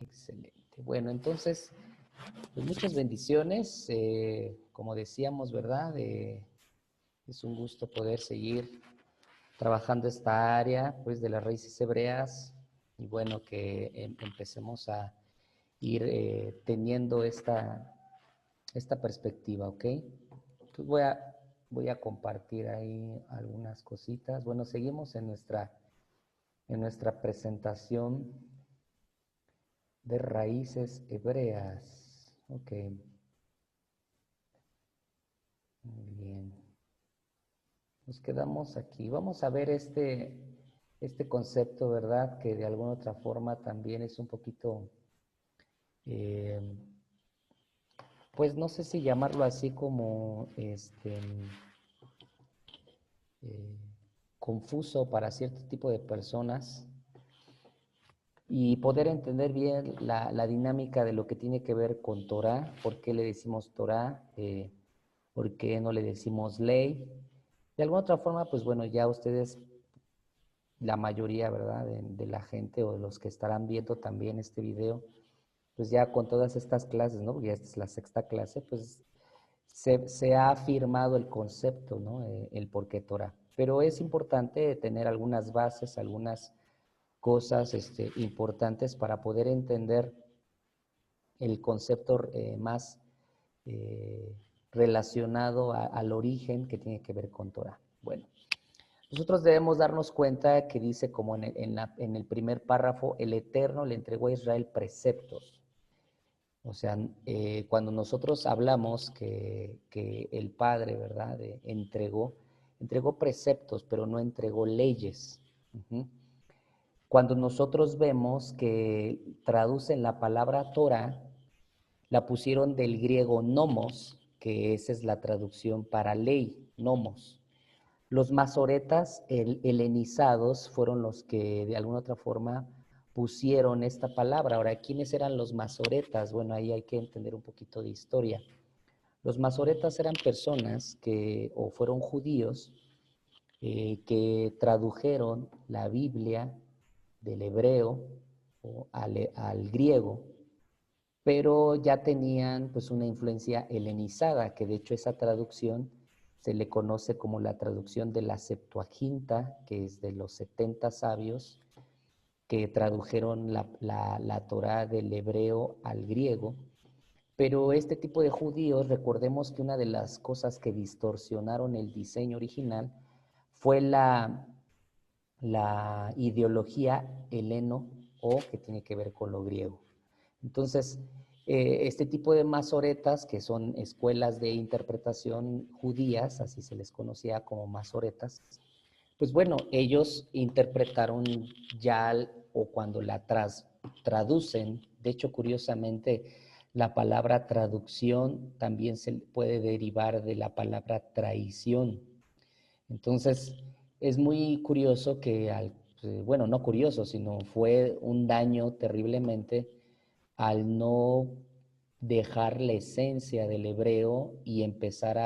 Excelente. Bueno, entonces, pues muchas bendiciones. Como decíamos, ¿verdad? Es un gusto poder seguir trabajando esta área, pues, de las raíces hebreas. Y bueno, que empecemos a ir teniendo esta perspectiva, ¿ok? Entonces voy a compartir ahí algunas cositas. Bueno, seguimos en nuestra presentación de raíces hebreas. Ok, muy bien. Nos quedamos aquí. Vamos a ver este concepto, ¿verdad? Que de alguna otra forma también es un poquito, eh, pues no sé si llamarlo así como eh, confuso para cierto tipo de personas y poder entender bien la dinámica de lo que tiene que ver con Torah, por qué le decimos Torah, por qué no le decimos ley. De alguna otra forma, pues bueno, ya ustedes, la mayoría, ¿verdad?, de la gente o de los que estarán viendo también este video, pues ya con todas estas clases, ¿no? Porque ya esta es la sexta clase, pues se ha afirmado el concepto, ¿no? El por qué Torah. Pero es importante tener algunas bases, algunas cosas importantes para poder entender el concepto más eh, relacionado al origen que tiene que ver con Torah. Bueno, nosotros debemos darnos cuenta que dice como en el primer párrafo, el Eterno le entregó a Israel preceptos. O sea, cuando nosotros hablamos que el Padre, ¿verdad?, entregó preceptos, pero no entregó leyes. Uh-huh. Cuando nosotros vemos que traducen la palabra Torah, la pusieron del griego nomos, que esa es la traducción para ley, nomos. Los masoretas helenizados fueron los que de alguna otra forma pusieron esta palabra. Ahora, ¿quiénes eran los masoretas? Bueno, ahí hay que entender un poquito de historia. Los masoretas eran personas o fueron judíos, que tradujeron la Biblia del hebreo al griego, pero ya tenían pues una influencia helenizada, que de hecho esa traducción se le conoce como la traducción de la Septuaginta, que es de los 70 sabios que tradujeron la Torá del hebreo al griego. Pero este tipo de judíos, recordemos que una de las cosas que distorsionaron el diseño original fue la ideología heleno, o que tiene que ver con lo griego. Entonces, este tipo de masoretas, que son escuelas de interpretación judías, así se les conocía como masoretas, pues bueno, ellos interpretaron ya, o cuando traducen, de hecho, curiosamente, la palabra traducción también se puede derivar de la palabra traición. Entonces, es muy curioso que bueno, no curioso, sino fue un daño terriblemente al no dejar la esencia del hebreo y empezar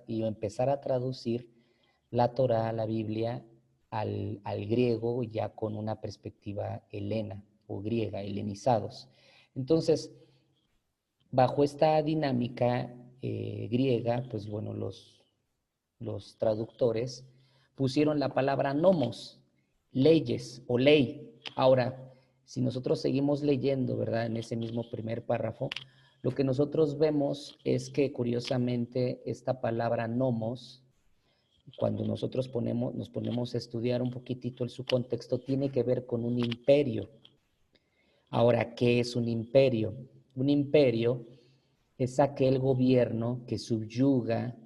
y empezar a traducir la Torá, la Biblia, al griego, ya con una perspectiva helena o griega, helenizados. Entonces, bajo esta dinámica griega, pues bueno, los traductores pusieron la palabra nomos, leyes o ley. Ahora, si nosotros seguimos leyendo, ¿verdad?, en ese mismo primer párrafo, lo que nosotros vemos es que curiosamente esta palabra nomos, cuando nosotros nos ponemos a estudiar un poquitito su contexto, tiene que ver con un imperio. Ahora, ¿qué es un imperio? Un imperio es aquel gobierno que subyuga,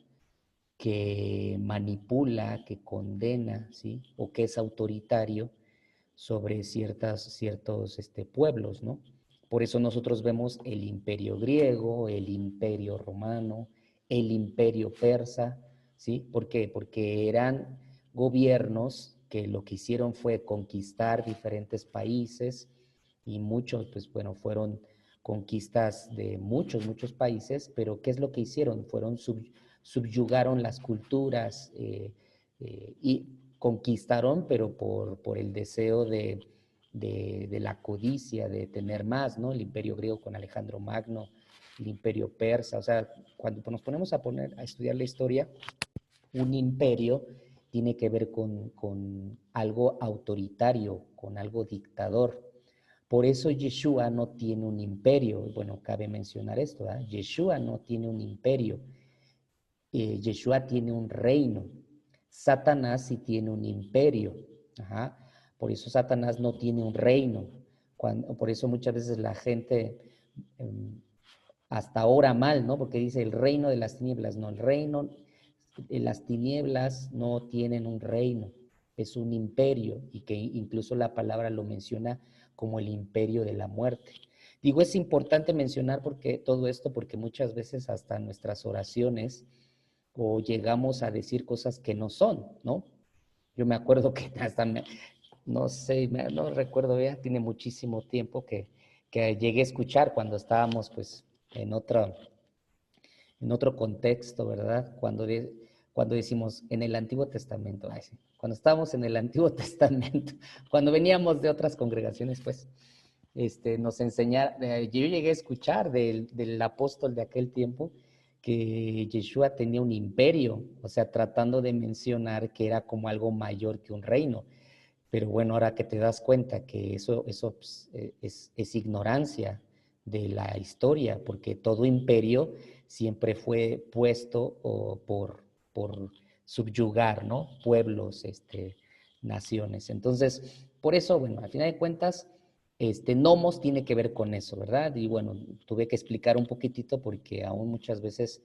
que manipula, que condena, ¿sí?, o que es autoritario sobre ciertos pueblos, ¿no? Por eso nosotros vemos el imperio griego, el imperio romano, el imperio persa, ¿sí? ¿Por qué? Porque eran gobiernos que lo que hicieron fue conquistar diferentes países, y muchos, pues bueno, fueron conquistas de muchos países, pero ¿qué es lo que hicieron? Subyugaron las culturas, y conquistaron, pero por el deseo de la codicia, de tener más, ¿no? El imperio griego con Alejandro Magno, el imperio persa, o sea, cuando nos ponemos a estudiar la historia, un imperio tiene que ver con algo autoritario, con algo dictador. Por eso Yeshua no tiene un imperio. Bueno, cabe mencionar esto, ¿eh? Yeshua no tiene un imperio. Yeshua tiene un reino. Satanás sí tiene un imperio. Ajá. Por eso Satanás no tiene un reino. Por eso muchas veces la gente hasta ahora mal, ¿no? Porque dice el reino de las tinieblas. No, el reino de las tinieblas no tienen un reino, es un imperio, y que incluso la palabra lo menciona como el imperio de la muerte. Digo, es importante mencionar porque todo esto, porque muchas veces hasta nuestras oraciones o llegamos a decir cosas que no son, ¿no? Yo me acuerdo que hasta no sé, no recuerdo ya, tiene muchísimo tiempo que llegué a escuchar cuando estábamos pues en otro contexto, ¿verdad? Cuando decimos en el Antiguo Testamento, ay, sí, cuando estábamos en el Antiguo Testamento, cuando veníamos de otras congregaciones, pues, nos enseñar, yo llegué a escuchar del apóstol de aquel tiempo que Yeshua tenía un imperio, o sea, tratando de mencionar que era como algo mayor que un reino. Pero bueno, ahora que te das cuenta que eso pues, es ignorancia de la historia, porque todo imperio siempre fue puesto por subyugar, ¿no? Pueblos, naciones. Entonces, por eso, bueno, al final de cuentas, nomos tiene que ver con eso, ¿verdad? Y bueno, tuve que explicar un poquitito porque aún muchas veces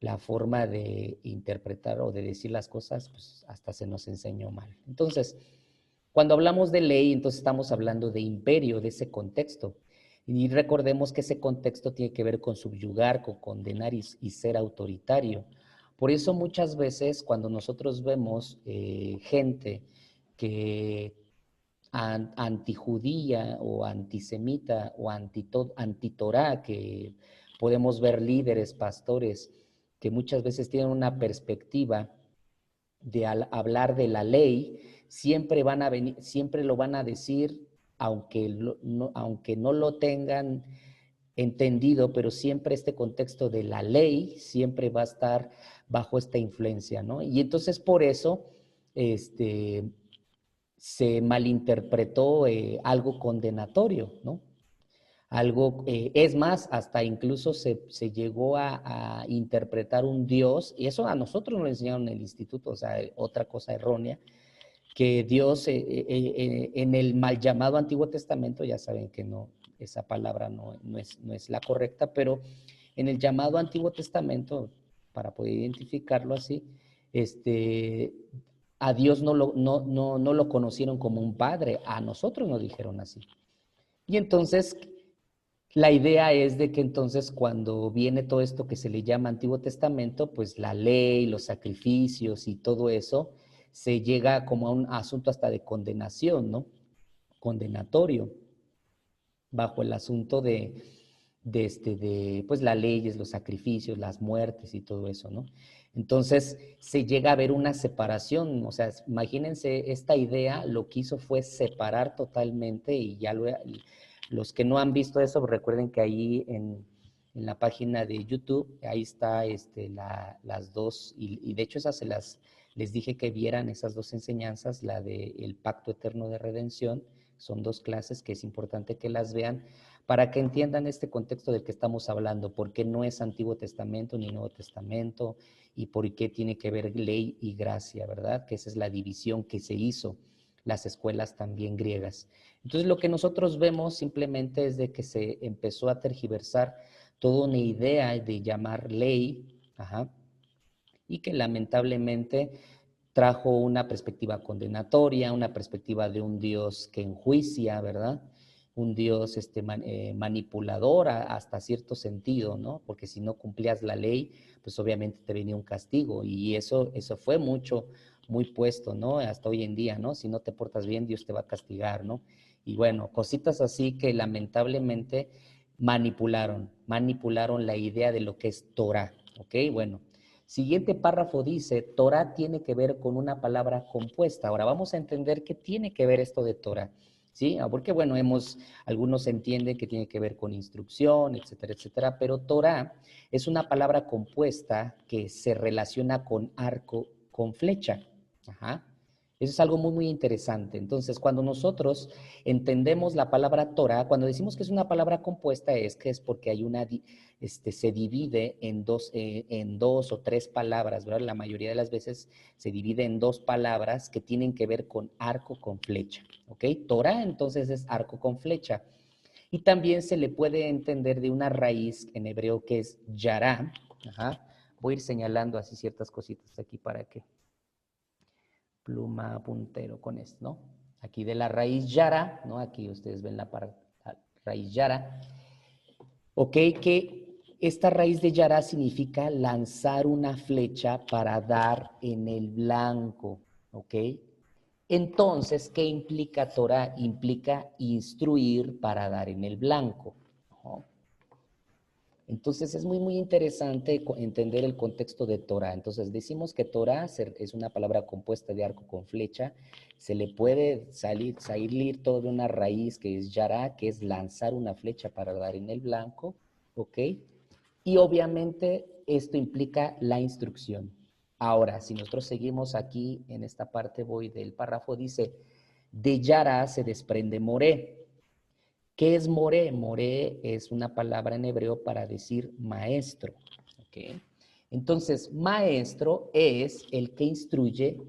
la forma de interpretar o de decir las cosas, pues hasta se nos enseñó mal. Entonces, cuando hablamos de ley, entonces estamos hablando de imperio, de ese contexto. Y recordemos que ese contexto tiene que ver con subyugar, con condenar y ser autoritario. Por eso muchas veces cuando nosotros vemos gente que antijudía o antisemita o antitorá, que podemos ver líderes, pastores, que muchas veces tienen una perspectiva de hablar de la ley, siempre van a venir, siempre lo van a decir, aunque no lo tengan entendido, pero siempre este contexto de la ley siempre va a estar bajo esta influencia, ¿no? Y entonces por eso se malinterpretó algo condenatorio, ¿no? Algo, es más, hasta incluso se llegó a interpretar un Dios, y eso a nosotros nos lo enseñaron en el instituto, o sea, otra cosa errónea, que Dios en el mal llamado Antiguo Testamento, ya saben que no, esa palabra no es la correcta, pero en el llamado Antiguo Testamento, para poder identificarlo así, a Dios no lo conocieron como un padre, a nosotros nos dijeron así. Y entonces la idea es de que entonces cuando viene todo esto que se le llama Antiguo Testamento, pues la ley, los sacrificios y todo eso, se llega como a un asunto hasta de condenación, ¿no? Condenatorio, bajo el asunto de pues las leyes, los sacrificios, las muertes y todo eso, ¿no? Entonces se llega a ver una separación, o sea, imagínense esta idea, lo que hizo fue separar totalmente y ya los que no han visto eso, recuerden que ahí en la página de YouTube, ahí está las dos, y de hecho esas les dije que vieran esas dos enseñanzas, la del Pacto Eterno de Redención, son dos clases que es importante que las vean para que entiendan este contexto del que estamos hablando, por qué no es Antiguo Testamento ni Nuevo Testamento y por qué tiene que ver ley y gracia, ¿verdad? Que esa es la división que se hizo, las escuelas también griegas. Entonces lo que nosotros vemos simplemente es de que se empezó a tergiversar toda una idea de llamar ley, ajá, y que lamentablemente trajo una perspectiva condenatoria, una perspectiva de un Dios que enjuicia, ¿verdad? Un Dios manipulador hasta cierto sentido, ¿no? Porque si no cumplías la ley, pues obviamente te venía un castigo y eso fue muy puesto, ¿no? Hasta hoy en día, ¿no? Si no te portas bien, Dios te va a castigar, ¿no? Y bueno, cositas así que lamentablemente manipularon la idea de lo que es Torah, ¿ok? Bueno, siguiente párrafo dice, Torah tiene que ver con una palabra compuesta. Ahora vamos a entender qué tiene que ver esto de Torah. ¿sí? Porque, bueno, algunos entienden que tiene que ver con instrucción, etcétera, etcétera, pero Torah es una palabra compuesta que se relaciona con arco, con flecha. Ajá. Eso es algo muy, muy interesante. Entonces, cuando nosotros entendemos la palabra Torah, cuando decimos que es una palabra compuesta, es que es porque hay se divide en dos o tres palabras, ¿verdad? La mayoría de las veces se divide en dos palabras que tienen que ver con arco con flecha, ¿ok? Torah entonces es arco con flecha. Y también se le puede entender de una raíz en hebreo que es yará. Ajá. Voy a ir señalando así ciertas cositas aquí para que pluma puntero con esto, ¿no? Aquí de la raíz yara, ¿no? Aquí ustedes ven la raíz yara. Ok, que esta raíz de yara significa lanzar una flecha para dar en el blanco, ¿ok? Entonces, ¿qué implica Torah? Implica instruir para dar en el blanco, ¿no? Entonces es muy, muy interesante entender el contexto de Torah. Entonces decimos que Torah es una palabra compuesta de arco con flecha. Se le puede salir toda una raíz que es yara, que es lanzar una flecha para dar en el blanco, ¿ok? Y obviamente esto implica la instrucción. Ahora, si nosotros seguimos aquí en esta parte, voy del párrafo, dice, de yara se desprende moré. ¿Qué es moré? Moré es una palabra en hebreo para decir maestro. ¿Okay? Entonces, maestro es el que instruye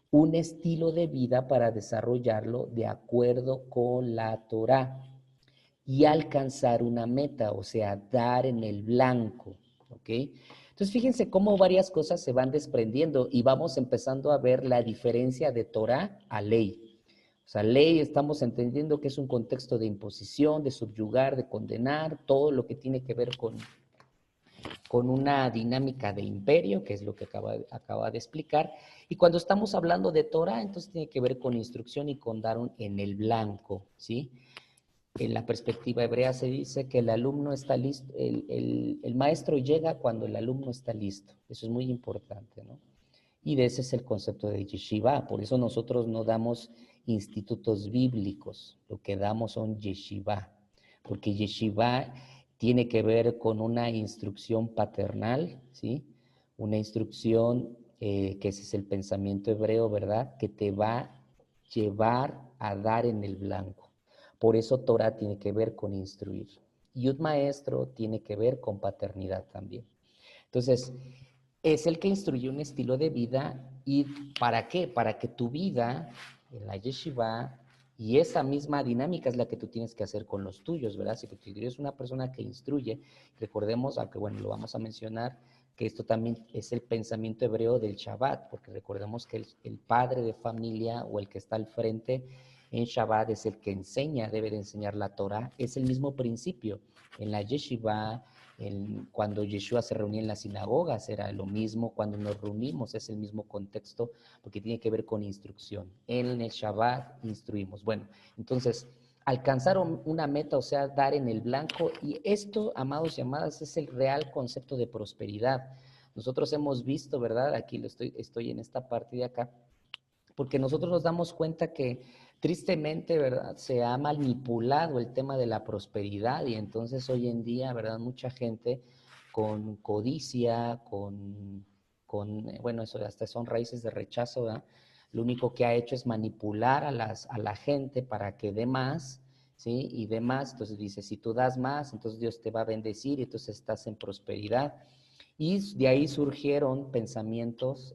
un estilo de vida para desarrollarlo de acuerdo con la Torá y alcanzar una meta, o sea, dar en el blanco. ¿Ok? Entonces, fíjense cómo varias cosas se van desprendiendo y vamos empezando a ver la diferencia de Torá a ley. O sea, ley estamos entendiendo que es un contexto de imposición, de subyugar, de condenar, todo lo que tiene que ver con una dinámica de imperio, que es lo que acaba de explicar. Y cuando estamos hablando de Torah, entonces tiene que ver con instrucción y con dar en el blanco, ¿sí? En la perspectiva hebrea se dice que el alumno está listo, el maestro llega cuando el alumno está listo. Eso es muy importante, ¿no? Y de ese es el concepto de yeshiva. Por eso nosotros no damos institutos bíblicos, lo que damos son yeshiva, porque yeshiva tiene que ver con una instrucción paternal, ¿sí? Una instrucción que ese es el pensamiento hebreo, ¿verdad? Que te va a llevar a dar en el blanco. Por eso Torah tiene que ver con instruir. Y un maestro tiene que ver con paternidad también. Entonces, es el que instruye un estilo de vida. ¿Y para qué? Para que tu vida en la yeshiva y esa misma dinámica es la que tú tienes que hacer con los tuyos, ¿verdad? Si tú eres una persona que instruye, recordemos, aunque bueno, lo vamos a mencionar, que esto también es el pensamiento hebreo del Shabbat, porque recordemos que el padre de familia o el que está al frente en Shabbat es el que enseña, debe de enseñar la Torah, es el mismo principio. En la yeshiva, cuando Yeshua se reunía en las sinagogas era lo mismo, cuando nos reunimos es el mismo contexto porque tiene que ver con instrucción. En el Shabbat instruimos. Bueno, entonces alcanzar una meta, o sea, dar en el blanco, y esto, amados y amadas, es el real concepto de prosperidad. Nosotros hemos visto, ¿verdad? Aquí estoy en esta parte de acá, porque nosotros nos damos cuenta que tristemente, ¿verdad? Se ha manipulado el tema de la prosperidad y entonces hoy en día, ¿verdad? Mucha gente con codicia, bueno, eso hasta son raíces de rechazo, ¿verdad? Lo único que ha hecho es manipular a la gente para que dé más, ¿sí? Y dé más, entonces dice, si tú das más, entonces Dios te va a bendecir y entonces estás en prosperidad. Y de ahí surgieron pensamientos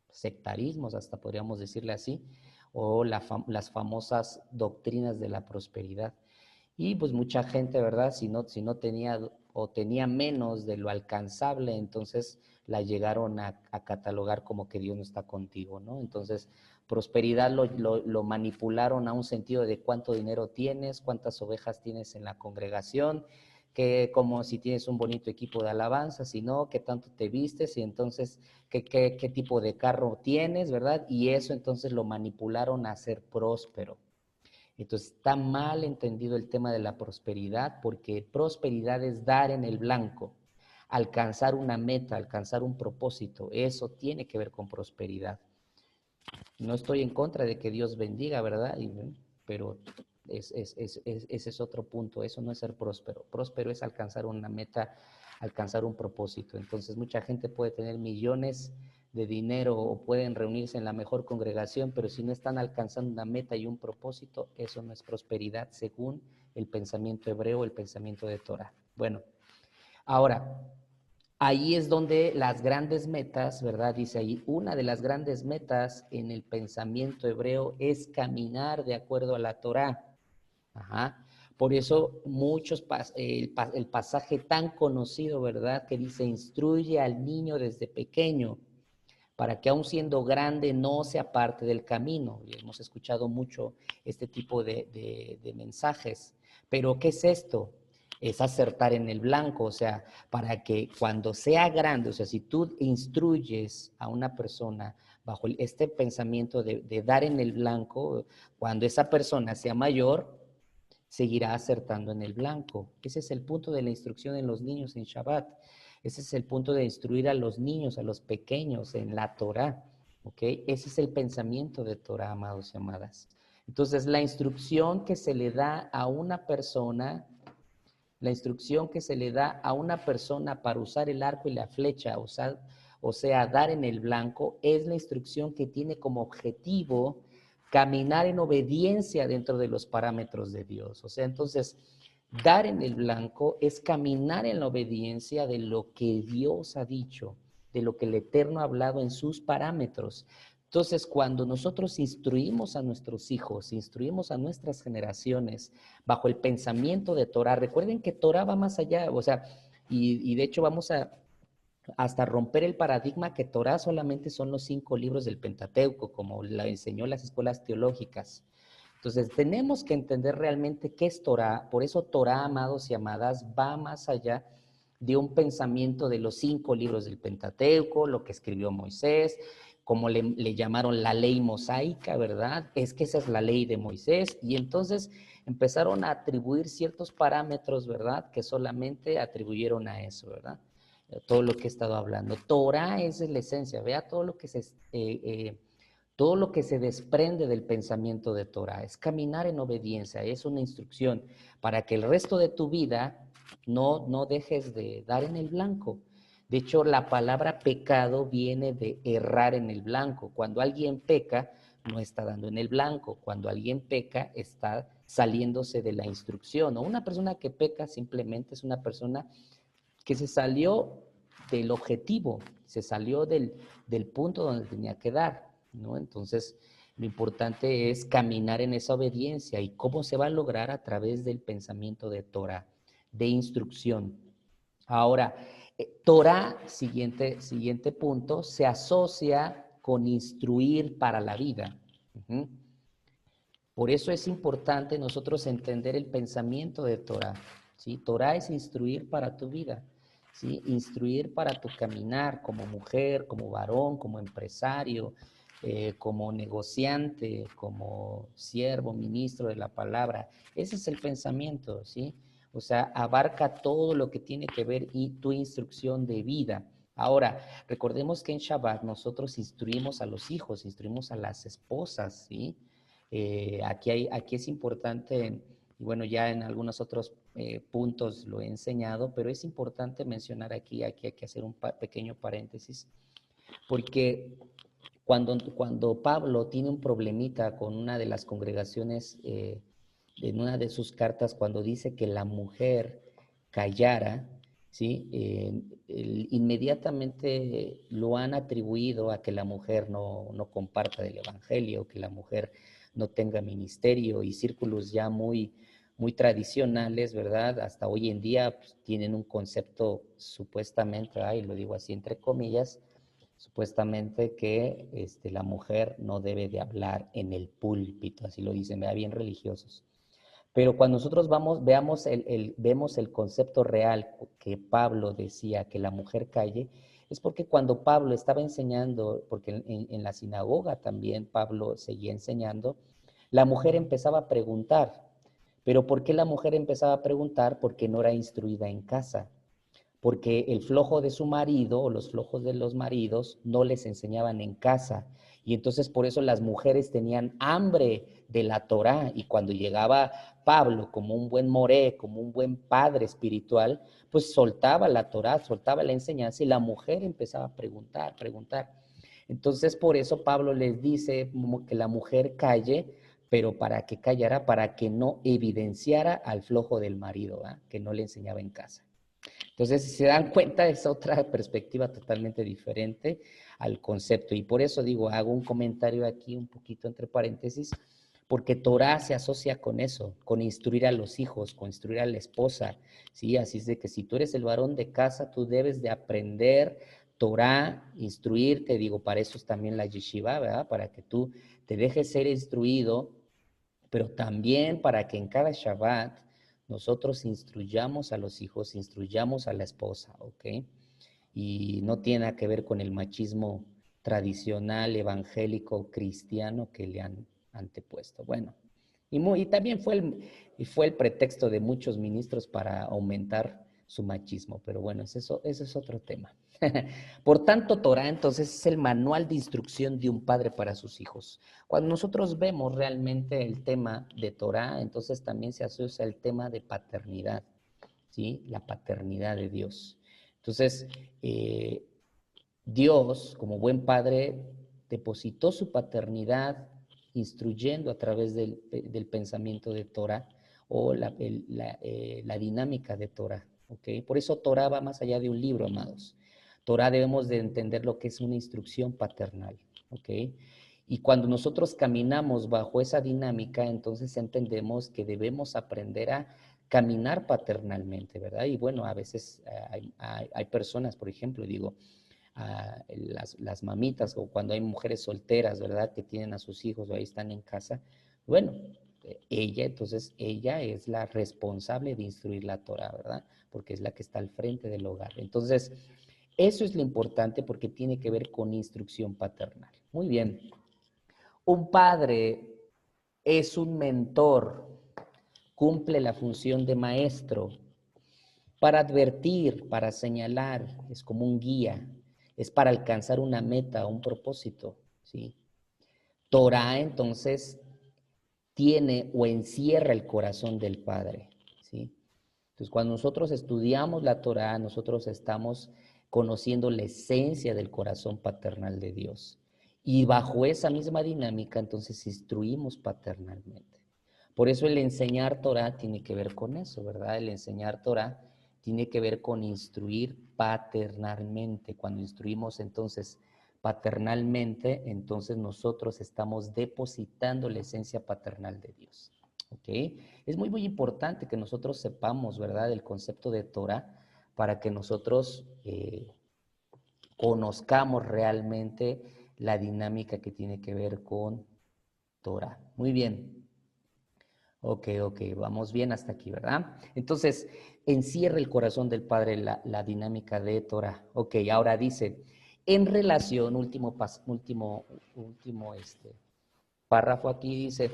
sectarismos, hasta podríamos decirle así, o las famosas doctrinas de la prosperidad. Y pues mucha gente, ¿verdad? Si no tenía o tenía menos de lo alcanzable, entonces la llegaron a catalogar como que Dios no está contigo, ¿no? Entonces, prosperidad lo manipularon a un sentido de cuánto dinero tienes, cuántas ovejas tienes en la congregación, que como si tienes un bonito equipo de alabanza, si no, qué tanto te vistes y entonces qué tipo de carro tienes, ¿verdad? Y eso entonces lo manipularon a ser próspero. Entonces está mal entendido el tema de la prosperidad porque prosperidad es dar en el blanco, alcanzar una meta, alcanzar un propósito. Eso tiene que ver con prosperidad. No estoy en contra de que Dios bendiga, ¿verdad? Pero Ese es otro punto. Eso no es ser próspero. Próspero es alcanzar una meta, alcanzar un propósito. Entonces, mucha gente puede tener millones de dinero o pueden reunirse en la mejor congregación, pero si no están alcanzando una meta y un propósito, eso no es prosperidad según el pensamiento hebreo, el pensamiento de Torah. Bueno, ahora, ahí es donde las grandes metas, ¿verdad? Dice ahí, una de las grandes metas en el pensamiento hebreo es caminar de acuerdo a la Torah. Ajá. Por eso el pasaje tan conocido, ¿verdad? Que dice, instruye al niño desde pequeño, para que aun siendo grande no se aparte del camino. Y hemos escuchado mucho este tipo de mensajes. Pero, ¿qué es esto? Es acertar en el blanco, o sea, para que cuando sea grande, o sea, si tú instruyes a una persona bajo este pensamiento de dar en el blanco, cuando esa persona sea mayor, seguirá acertando en el blanco. Ese es el punto de la instrucción en los niños en Shabbat. Ese es el punto de instruir a los niños, a los pequeños en la Torah. ¿Ok? Ese es el pensamiento de Torah, amados y amadas. Entonces, la instrucción que se le da a una persona, la instrucción que se le da a una persona para usar el arco y la flecha, o sea, dar en el blanco, es la instrucción que tiene como objetivo caminar en obediencia dentro de los parámetros de Dios. O sea, entonces, dar en el blanco es caminar en la obediencia de lo que Dios ha dicho, de lo que el Eterno ha hablado en sus parámetros. Entonces, cuando nosotros instruimos a nuestros hijos, instruimos a nuestras generaciones bajo el pensamiento de Torah, recuerden que Torah va más allá, o sea, y de hecho vamos a hasta romper el paradigma que Torah solamente son los 5 libros del Pentateuco, como la enseñó las escuelas teológicas. Entonces, tenemos que entender realmente qué es Torah. Por eso Torah, amados y amadas, va más allá de un pensamiento de los 5 libros del Pentateuco, lo que escribió Moisés, como le llamaron la ley mosaica, ¿verdad? Es que esa es la ley de Moisés. Y entonces empezaron a atribuir ciertos parámetros, ¿verdad? Que solamente atribuyeron a eso, ¿verdad? Todo lo que he estado hablando. Torah es la esencia, vea todo lo que se desprende del pensamiento de Torah, es caminar en obediencia, es una instrucción para que el resto de tu vida no dejes de dar en el blanco. De hecho, la palabra pecado viene de errar en el blanco. Cuando alguien peca, no está dando en el blanco. Cuando alguien peca, está saliéndose de la instrucción. O una persona que peca simplemente es una persona que se salió del objetivo, se salió del punto donde tenía que dar, ¿no? Entonces, lo importante es caminar en esa obediencia. ¿Y cómo se va a lograr? A través del pensamiento de Torah, de instrucción. Ahora, Torah, siguiente punto, se asocia con instruir para la vida. Uh-huh. Por eso es importante nosotros entender el pensamiento de Torah, ¿sí? Torah es instruir para tu vida, ¿sí? Instruir para tu caminar como mujer, como varón, como empresario, como negociante, como siervo, ministro de la palabra. Ese es el pensamiento, ¿sí? O sea, abarca todo lo que tiene que ver y tu instrucción de vida. Ahora, recordemos que en Shabbat nosotros instruimos a los hijos, instruimos a las esposas, ¿sí? Aquí es importante, y bueno, ya en algunos otros puntos lo he enseñado, pero es importante mencionar aquí hay que hacer un pequeño paréntesis, porque cuando Pablo tiene un problemita con una de las congregaciones, en una de sus cartas, cuando dice que la mujer callara, ¿sí? Inmediatamente lo han atribuido a que la mujer no comparta del evangelio, que la mujer no tenga ministerio, y círculos ya muy tradicionales, ¿verdad? Hasta hoy en día pues, tienen un concepto supuestamente, y lo digo así entre comillas, supuestamente que la mujer no debe de hablar en el púlpito, así lo dicen, vea, bien religiosos. Pero cuando nosotros vemos el concepto real que Pablo decía que la mujer calle, es porque cuando Pablo estaba enseñando, porque en la sinagoga también Pablo seguía enseñando, la mujer empezaba a preguntar. ¿Pero por qué la mujer empezaba a preguntar? Porque no era instruida en casa. Porque el flojo de su marido o los flojos de los maridos no les enseñaban en casa. Y entonces por eso las mujeres tenían hambre de la Torá, y cuando llegaba Pablo como un buen moré, como un buen padre espiritual, pues soltaba la Torá, soltaba la enseñanza, y la mujer empezaba a preguntar, preguntar. Entonces por eso Pablo les dice que la mujer calle, pero ¿para qué callara? Para que no evidenciara al flojo del marido, ¿eh? Que no le enseñaba en casa. Entonces, si se dan cuenta, es otra perspectiva totalmente diferente al concepto. Y por eso digo, hago un comentario aquí un poquito entre paréntesis, porque Torah se asocia con eso, con instruir a los hijos, con instruir a la esposa, ¿sí? Así es de que si tú eres el varón de casa, tú debes de aprender Torah, instruirte, digo, para eso es también la yeshiva, ¿verdad? Para que tú te dejes ser instruido, pero también para que en cada Shabbat nosotros instruyamos a los hijos, instruyamos a la esposa, ¿ok? Y no tiene nada que ver con el machismo tradicional, evangélico, cristiano que le han antepuesto. Bueno, y también fue el pretexto de muchos ministros para aumentar su machismo, pero bueno, eso es otro tema. Por tanto, Torah entonces es el manual de instrucción de un padre para sus hijos. Cuando nosotros vemos realmente el tema de Torah, entonces también se asocia el tema de paternidad, ¿sí? La paternidad de Dios. Entonces, eh, Dios, como buen padre, depositó su paternidad instruyendo a través del pensamiento de Torah o la dinámica de Torah. ¿Okay? Por eso Torah va más allá de un libro, amados. Torah debemos de entender lo que es una instrucción paternal. ¿Okay? Y cuando nosotros caminamos bajo esa dinámica, entonces entendemos que debemos aprender a caminar paternalmente, ¿verdad? Y bueno, a veces hay personas, por ejemplo, digo, las mamitas o cuando hay mujeres solteras, ¿verdad? Que tienen a sus hijos o ahí están en casa. Bueno, ella es la responsable de instruir la Torah, ¿verdad? Porque es la que está al frente del hogar. Entonces, eso es lo importante porque tiene que ver con instrucción paternal. Muy bien. Un padre es un mentor, cumple la función de maestro para advertir, para señalar, es como un guía, es para alcanzar una meta, un propósito, ¿sí? Torah entonces tiene o encierra el corazón del Padre, ¿sí? Entonces, cuando nosotros estudiamos la Torah, nosotros estamos conociendo la esencia del corazón paternal de Dios. Y bajo esa misma dinámica, entonces instruimos paternalmente. Por eso el enseñar Torah tiene que ver con eso, ¿verdad? El enseñar Torah tiene que ver con instruir paternalmente. Cuando instruimos entonces paternalmente, entonces nosotros estamos depositando la esencia paternal de Dios. ¿Ok? Es muy, muy importante que nosotros sepamos, ¿verdad?, el concepto de Torah para que nosotros conozcamos realmente la dinámica que tiene que ver con Torah. Muy bien. Ok, vamos bien hasta aquí, ¿verdad? Entonces, encierra el corazón del Padre la dinámica de Torah. Ok, ahora dice, en relación, último párrafo aquí dice,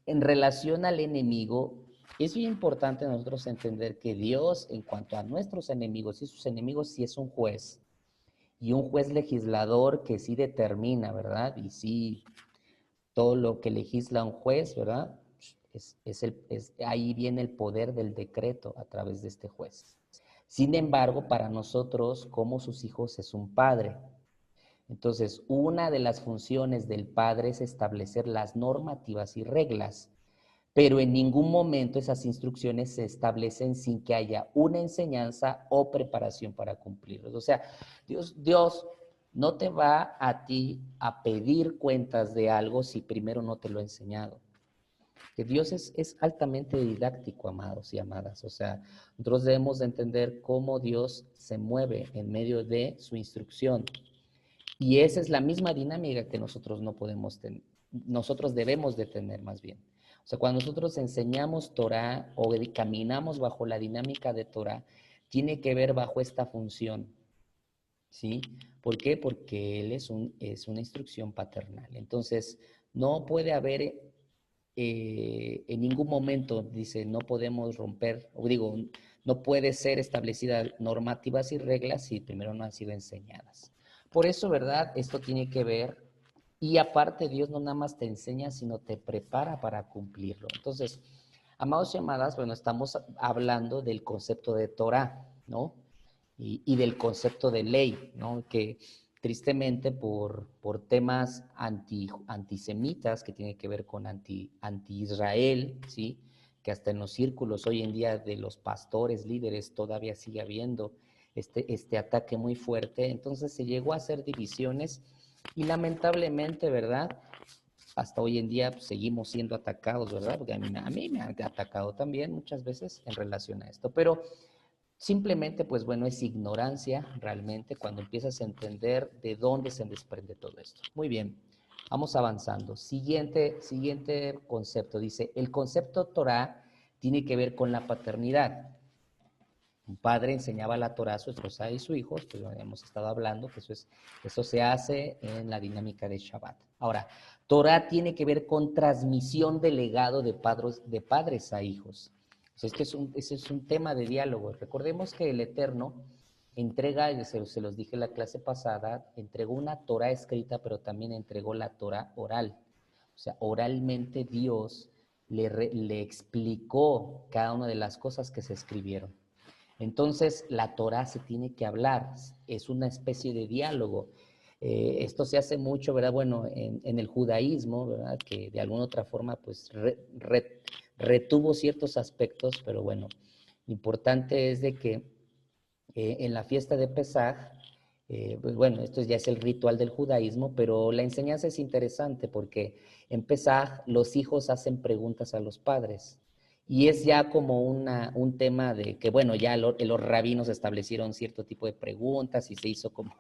en relación al enemigo, es bien importante nosotros entender que Dios, en cuanto a nuestros enemigos y sus enemigos, sí es un juez, y un juez legislador que sí determina, ¿verdad? Y sí, todo lo que legisla un juez, ¿verdad? Ahí viene el poder del decreto a través de este juez. Sin embargo, para nosotros, como sus hijos, es un padre. Entonces, una de las funciones del padre es establecer las normativas y reglas, pero en ningún momento esas instrucciones se establecen sin que haya una enseñanza o preparación para cumplirlos. O sea, Dios no te va a ti a pedir cuentas de algo si primero no te lo ha enseñado. Que Dios es altamente didáctico, amados y amadas. O sea, nosotros debemos de entender cómo Dios se mueve en medio de su instrucción. Y esa es la misma dinámica que nosotros no podemos tener, nosotros debemos de tener más bien. O sea, cuando nosotros enseñamos Torah o caminamos bajo la dinámica de Torah, tiene que ver bajo esta función, ¿sí? ¿Por qué? Porque Él es una instrucción paternal. Entonces, no puede haber en ningún momento, dice, no podemos romper, o digo, no puede ser establecida normativas y reglas si primero no han sido enseñadas. Por eso, ¿verdad? Esto tiene que ver Y aparte, Dios no nada más te enseña, sino te prepara para cumplirlo. Entonces, amados y amadas, bueno, estamos hablando del concepto de Torah, ¿no? Y del concepto de ley, ¿no? Que tristemente por temas antisemitas que tienen que ver con anti-Israel, ¿sí? Que hasta en los círculos hoy en día de los pastores, líderes, todavía sigue habiendo este ataque muy fuerte. Entonces se llegó a hacer divisiones y lamentablemente, ¿verdad? Hasta hoy en día pues, seguimos siendo atacados, ¿verdad? Porque a mí me han atacado también muchas veces en relación a esto. Pero simplemente, pues bueno, es ignorancia realmente cuando empiezas a entender de dónde se desprende todo esto. Muy bien, vamos avanzando. Siguiente concepto. Dice, el concepto Torah tiene que ver con la paternidad. Un padre enseñaba la Torah a su esposa y su hijo, pues hemos estado hablando que eso se hace en la dinámica de Shabbat. Ahora, Torah tiene que ver con transmisión de legado de padres a hijos. Ese es un tema de diálogo. Recordemos que el Eterno entrega, se los dije en la clase pasada, entregó una Torah escrita, pero también entregó la Torah oral. O sea, oralmente Dios le explicó cada una de las cosas que se escribieron. Entonces, la Torah se tiene que hablar, es una especie de diálogo. Esto se hace mucho, ¿verdad? Bueno, en el judaísmo, ¿verdad? Que de alguna otra forma, pues, retuvo ciertos aspectos, pero bueno, lo importante es de que en la fiesta de Pesaj, pues bueno, esto ya es el ritual del judaísmo, pero la enseñanza es interesante porque en Pesaj los hijos hacen preguntas a los padres. Y es ya como un tema de que, bueno, ya los rabinos establecieron cierto tipo de preguntas y se hizo como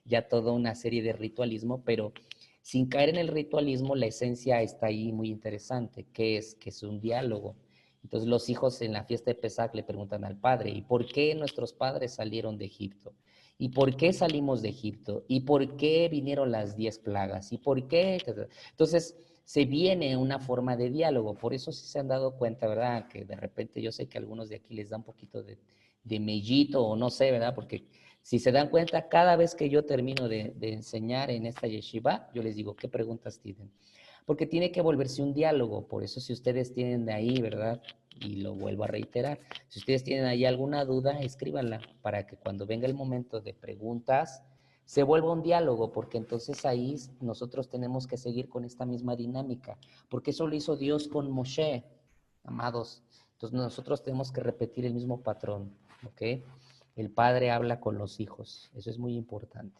ya toda una serie de ritualismo, pero sin caer en el ritualismo, la esencia está ahí muy interesante, que es un diálogo. Entonces los hijos en la fiesta de Pesach le preguntan al padre, ¿y por qué nuestros padres salieron de Egipto? ¿Y por qué salimos de Egipto? ¿Y por qué vinieron las 10 plagas? ¿Y por qué? Entonces se viene una forma de diálogo. Por eso sí se han dado cuenta, ¿verdad? Que de repente yo sé que a algunos de aquí les da un poquito de mellito o no sé, ¿verdad? Porque si se dan cuenta, cada vez que yo termino de enseñar en esta yeshiva, yo les digo, ¿qué preguntas tienen? Porque tiene que volverse un diálogo. Por eso si ustedes tienen de ahí, ¿verdad? Y lo vuelvo a reiterar, si ustedes tienen ahí alguna duda, escríbanla para que cuando venga el momento de preguntas, se vuelva un diálogo, porque entonces ahí nosotros tenemos que seguir con esta misma dinámica, porque eso lo hizo Dios con Moshe, amados. Entonces nosotros tenemos que repetir el mismo patrón, ¿ok? El padre habla con los hijos, eso es muy importante.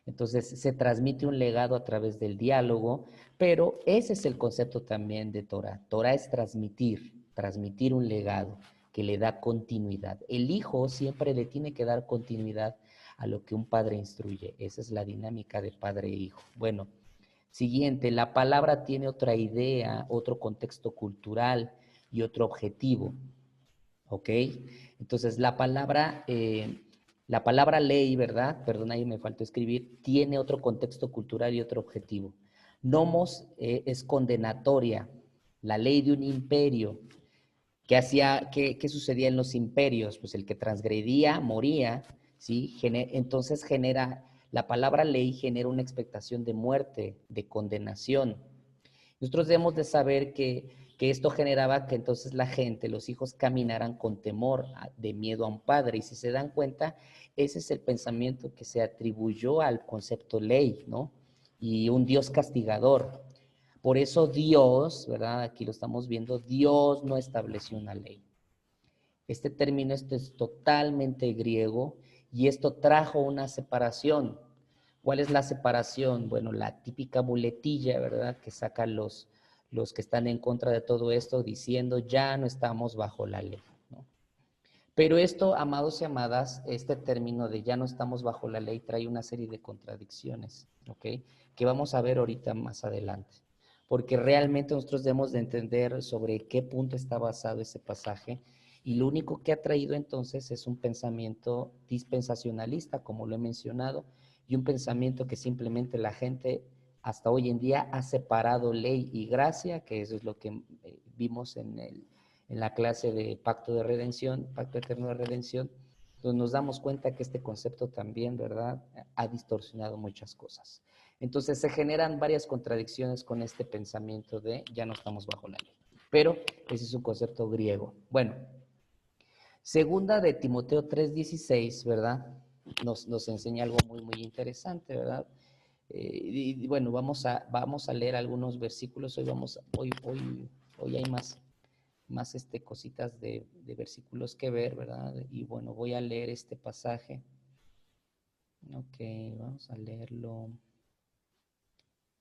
Entonces se transmite un legado a través del diálogo, pero ese es el concepto también de Torah. Torah es transmitir un legado que le da continuidad. El hijo siempre le tiene que dar continuidad a lo que un padre instruye. Esa es la dinámica de padre e hijo. Bueno, siguiente, la palabra tiene otra idea, otro contexto cultural y otro objetivo. ¿Ok? Entonces, la palabra ley, ¿verdad? Perdón, ahí me faltó escribir, tiene otro contexto cultural y otro objetivo. Nomos es condenatoria, la ley de un imperio. ¿Qué sucedía en los imperios? Pues el que transgredía moría, ¿sí? Entonces la palabra ley genera una expectación de muerte, de condenación. Nosotros debemos de saber que esto generaba que entonces la gente, los hijos, caminaran con temor, de miedo a un padre. Y si se dan cuenta, ese es el pensamiento que se atribuyó al concepto ley, ¿no? Y un Dios castigador. Por eso Dios, ¿verdad? Aquí lo estamos viendo, Dios no estableció una ley. Este término es totalmente griego y esto trajo una separación. ¿Cuál es la separación? Bueno, la típica muletilla, ¿verdad? Que sacan los que están en contra de todo esto diciendo ya no estamos bajo la ley, ¿no? Pero esto, amados y amadas, este término de ya no estamos bajo la ley trae una serie de contradicciones, ¿ok? Que vamos a ver ahorita más adelante. Porque realmente nosotros debemos de entender sobre qué punto está basado ese pasaje y lo único que ha traído entonces es un pensamiento dispensacionalista, como lo he mencionado, y un pensamiento que simplemente la gente hasta hoy en día ha separado ley y gracia, que eso es lo que vimos en la clase de Pacto de Redención, Pacto Eterno de Redención, donde nos damos cuenta que este concepto también, ¿verdad?, ha distorsionado muchas cosas. Entonces se generan varias contradicciones con este pensamiento de ya no estamos bajo la ley. Pero ese es un concepto griego. Bueno, segunda de Timoteo 3:16, ¿verdad? Nos enseña algo muy interesante, ¿verdad? Y bueno, vamos a leer algunos versículos. Hoy hay más cositas de versículos que ver, ¿verdad? Y bueno, voy a leer este pasaje. Ok, vamos a leerlo.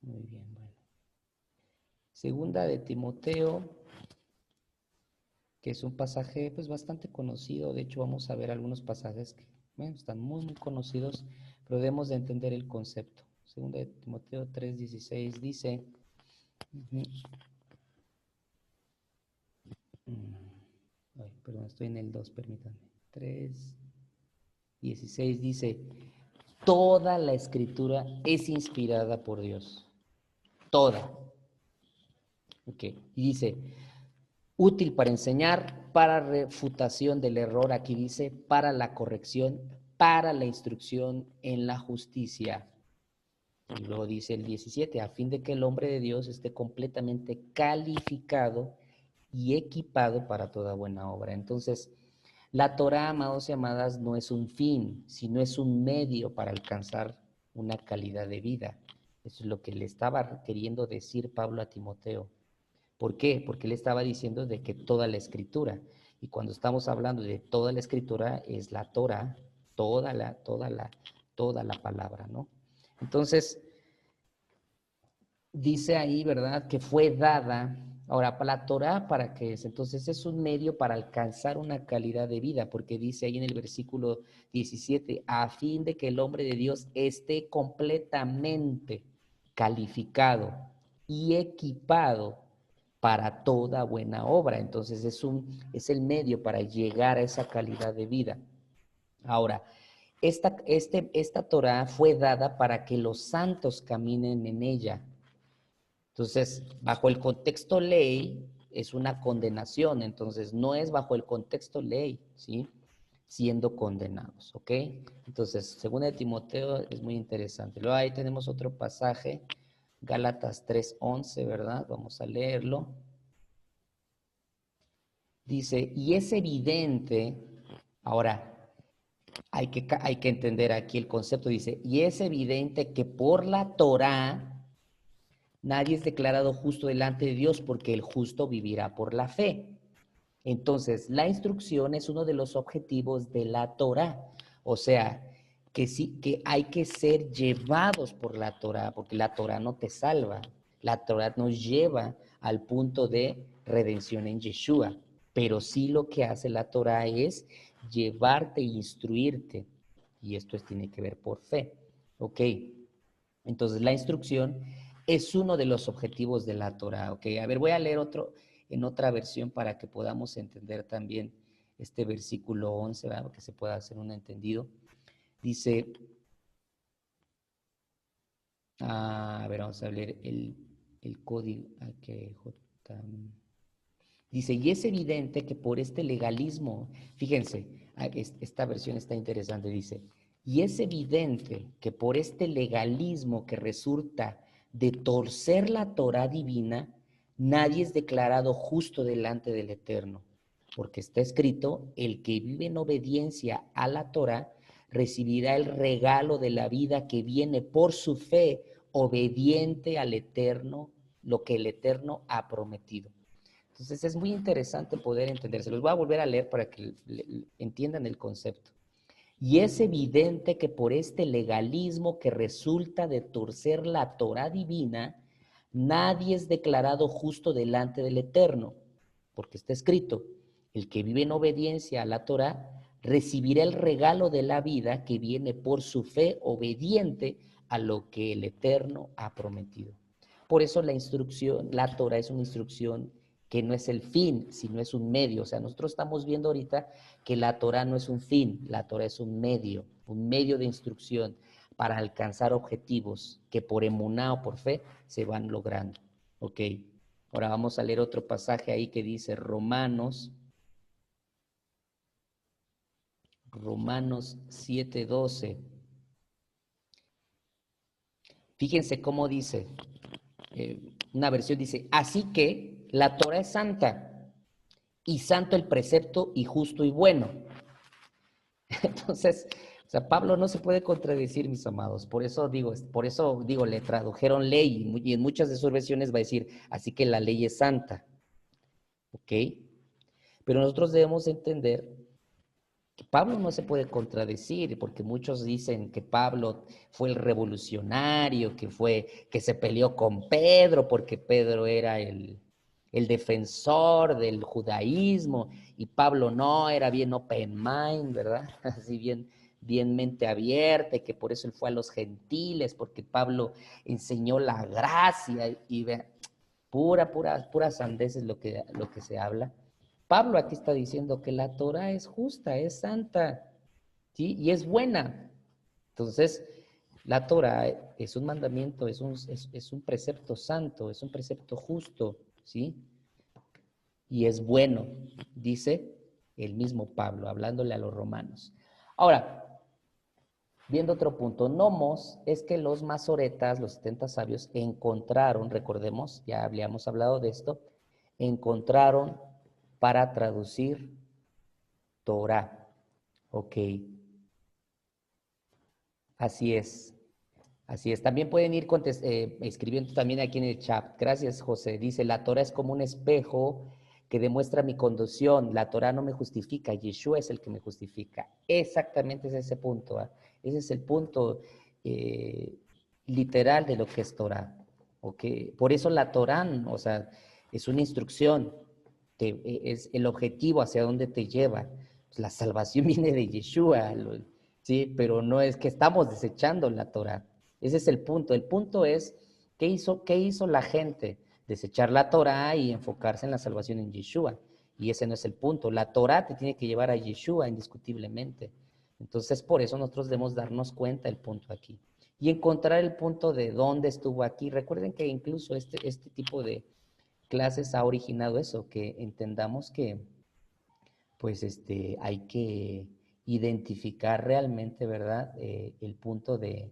Muy bien, bueno. Segunda de Timoteo, que es un pasaje pues bastante conocido. De hecho, vamos a ver algunos pasajes que bueno, están muy conocidos, pero debemos de entender el concepto. Segunda de Timoteo 3:16 dice, ay, perdón, estoy en el 2, permítanme. 3:16 dice, toda la escritura es inspirada por Dios. Toda. Ok. Y dice, útil para enseñar, para refutación del error, aquí dice, para la corrección, para la instrucción en la justicia. Y luego dice el 17, a fin de que el hombre de Dios esté completamente calificado y equipado para toda buena obra. Entonces, la Torah, amados y amadas, no es un fin, sino es un medio para alcanzar una calidad de vida. Eso es lo que le estaba queriendo decir Pablo a Timoteo. ¿Por qué? Porque él estaba diciendo de que toda la escritura, y cuando estamos hablando de toda la escritura, es la Torah, toda la palabra, ¿no? Entonces, dice ahí, ¿verdad?, que fue dada. Ahora, para la Torah, ¿para qué es? Entonces es un medio para alcanzar una calidad de vida, porque dice ahí en el versículo 17, a fin de que el hombre de Dios esté completamente calificado y equipado para toda buena obra. Entonces es el medio para llegar a esa calidad de vida. Ahora, esta Torah fue dada para que los santos caminen en ella. Entonces, bajo el contexto ley es una condenación, entonces no es bajo el contexto ley, ¿sí? Siendo condenados, ¿ok? Entonces, según de Timoteo es muy interesante. Luego ahí tenemos otro pasaje, Gálatas 3:11, ¿verdad? Vamos a leerlo. Dice, y es evidente, ahora hay que entender aquí el concepto, dice, y es evidente que por la Torá nadie es declarado justo delante de Dios porque el justo vivirá por la fe. Entonces, la instrucción es uno de los objetivos de la Torá. O sea, que sí, que hay que ser llevados por la Torá, porque la Torá no te salva. La Torá nos lleva al punto de redención en Yeshua. Pero sí lo que hace la Torá es llevarte e instruirte. Y esto tiene que ver por fe. ¿Ok? Entonces, la instrucción es uno de los objetivos de la Torah. ¿Ok? A ver, voy a leer otro en otra versión para que podamos entender también este versículo 11, ¿verdad? Que se pueda hacer un entendido. Dice, a ver, vamos a leer el código. Dice, y es evidente que por este legalismo, fíjense, esta versión está interesante, dice, y es evidente que por este legalismo que resulta de torcer la Torá divina, nadie es declarado justo delante del Eterno, porque está escrito, el que vive en obediencia a la Torá recibirá el regalo de la vida que viene por su fe, obediente al Eterno, lo que el Eterno ha prometido. Entonces es muy interesante poder entender. Se los voy a volver a leer para que entiendan el concepto. Y es evidente que por este legalismo que resulta de torcer la Torá divina, nadie es declarado justo delante del Eterno, porque está escrito, el que vive en obediencia a la Torá recibirá el regalo de la vida que viene por su fe obediente a lo que el Eterno ha prometido. Por eso la instrucción, la Torá es una instrucción que no es el fin, sino es un medio. O sea, nosotros estamos viendo ahorita que la Torah no es un fin, la Torah es un medio de instrucción para alcanzar objetivos que por emuná o por fe se van logrando. Ok, ahora vamos a leer otro pasaje ahí que dice Romanos 7:12. Fíjense cómo dice, una versión dice, así que la Torah es santa, y santo el precepto, y justo y bueno. Entonces, o sea, Pablo no se puede contradecir, mis amados. Por eso digo, le tradujeron ley, y en muchas de sus versiones va a decir, así que la ley es santa, ¿ok? Pero nosotros debemos entender que Pablo no se puede contradecir, porque muchos dicen que Pablo fue el revolucionario, que se peleó con Pedro, porque Pedro era el defensor del judaísmo, y Pablo no, era bien open mind, ¿verdad? Así bien mente abierta, y que por eso él fue a los gentiles, porque Pablo enseñó la gracia, y vea, pura sandeces lo que se habla. Pablo aquí está diciendo que la Torah es justa, es santa, ¿sí? Y es buena. Entonces, la Torah es un mandamiento, es un precepto santo, es un precepto justo, ¿sí? Y es bueno, dice el mismo Pablo, hablándole a los romanos. Ahora, viendo otro punto, nomos es que los masoretas, los 70 sabios, encontraron, recordemos, ya habíamos hablado de esto, encontraron para traducir Torah. Ok, así es. Así es. También pueden ir escribiendo también aquí en el chat. Gracias, José. Dice, la Torah es como un espejo que demuestra mi conducción. La Torah no me justifica, Yeshua es el que me justifica. Exactamente es ese punto. ¿Eh? Ese es el punto eh, literal de lo que es Torah. ¿Okay? Por eso la Torah, o sea, es una instrucción, es el objetivo hacia dónde te lleva. Pues la salvación viene de Yeshua, ¿sí? Pero no es que estamos desechando la Torah. Ese es el punto. El punto es, qué hizo la gente? Desechar la Torah y enfocarse en la salvación en Yeshua. Y ese no es el punto. La Torah te tiene que llevar a Yeshua indiscutiblemente. Entonces, por eso nosotros debemos darnos cuenta del punto aquí. Y encontrar el punto de dónde estuvo aquí. Recuerden que incluso este tipo de clases ha originado eso, que entendamos que pues hay que identificar realmente, ¿verdad? El punto de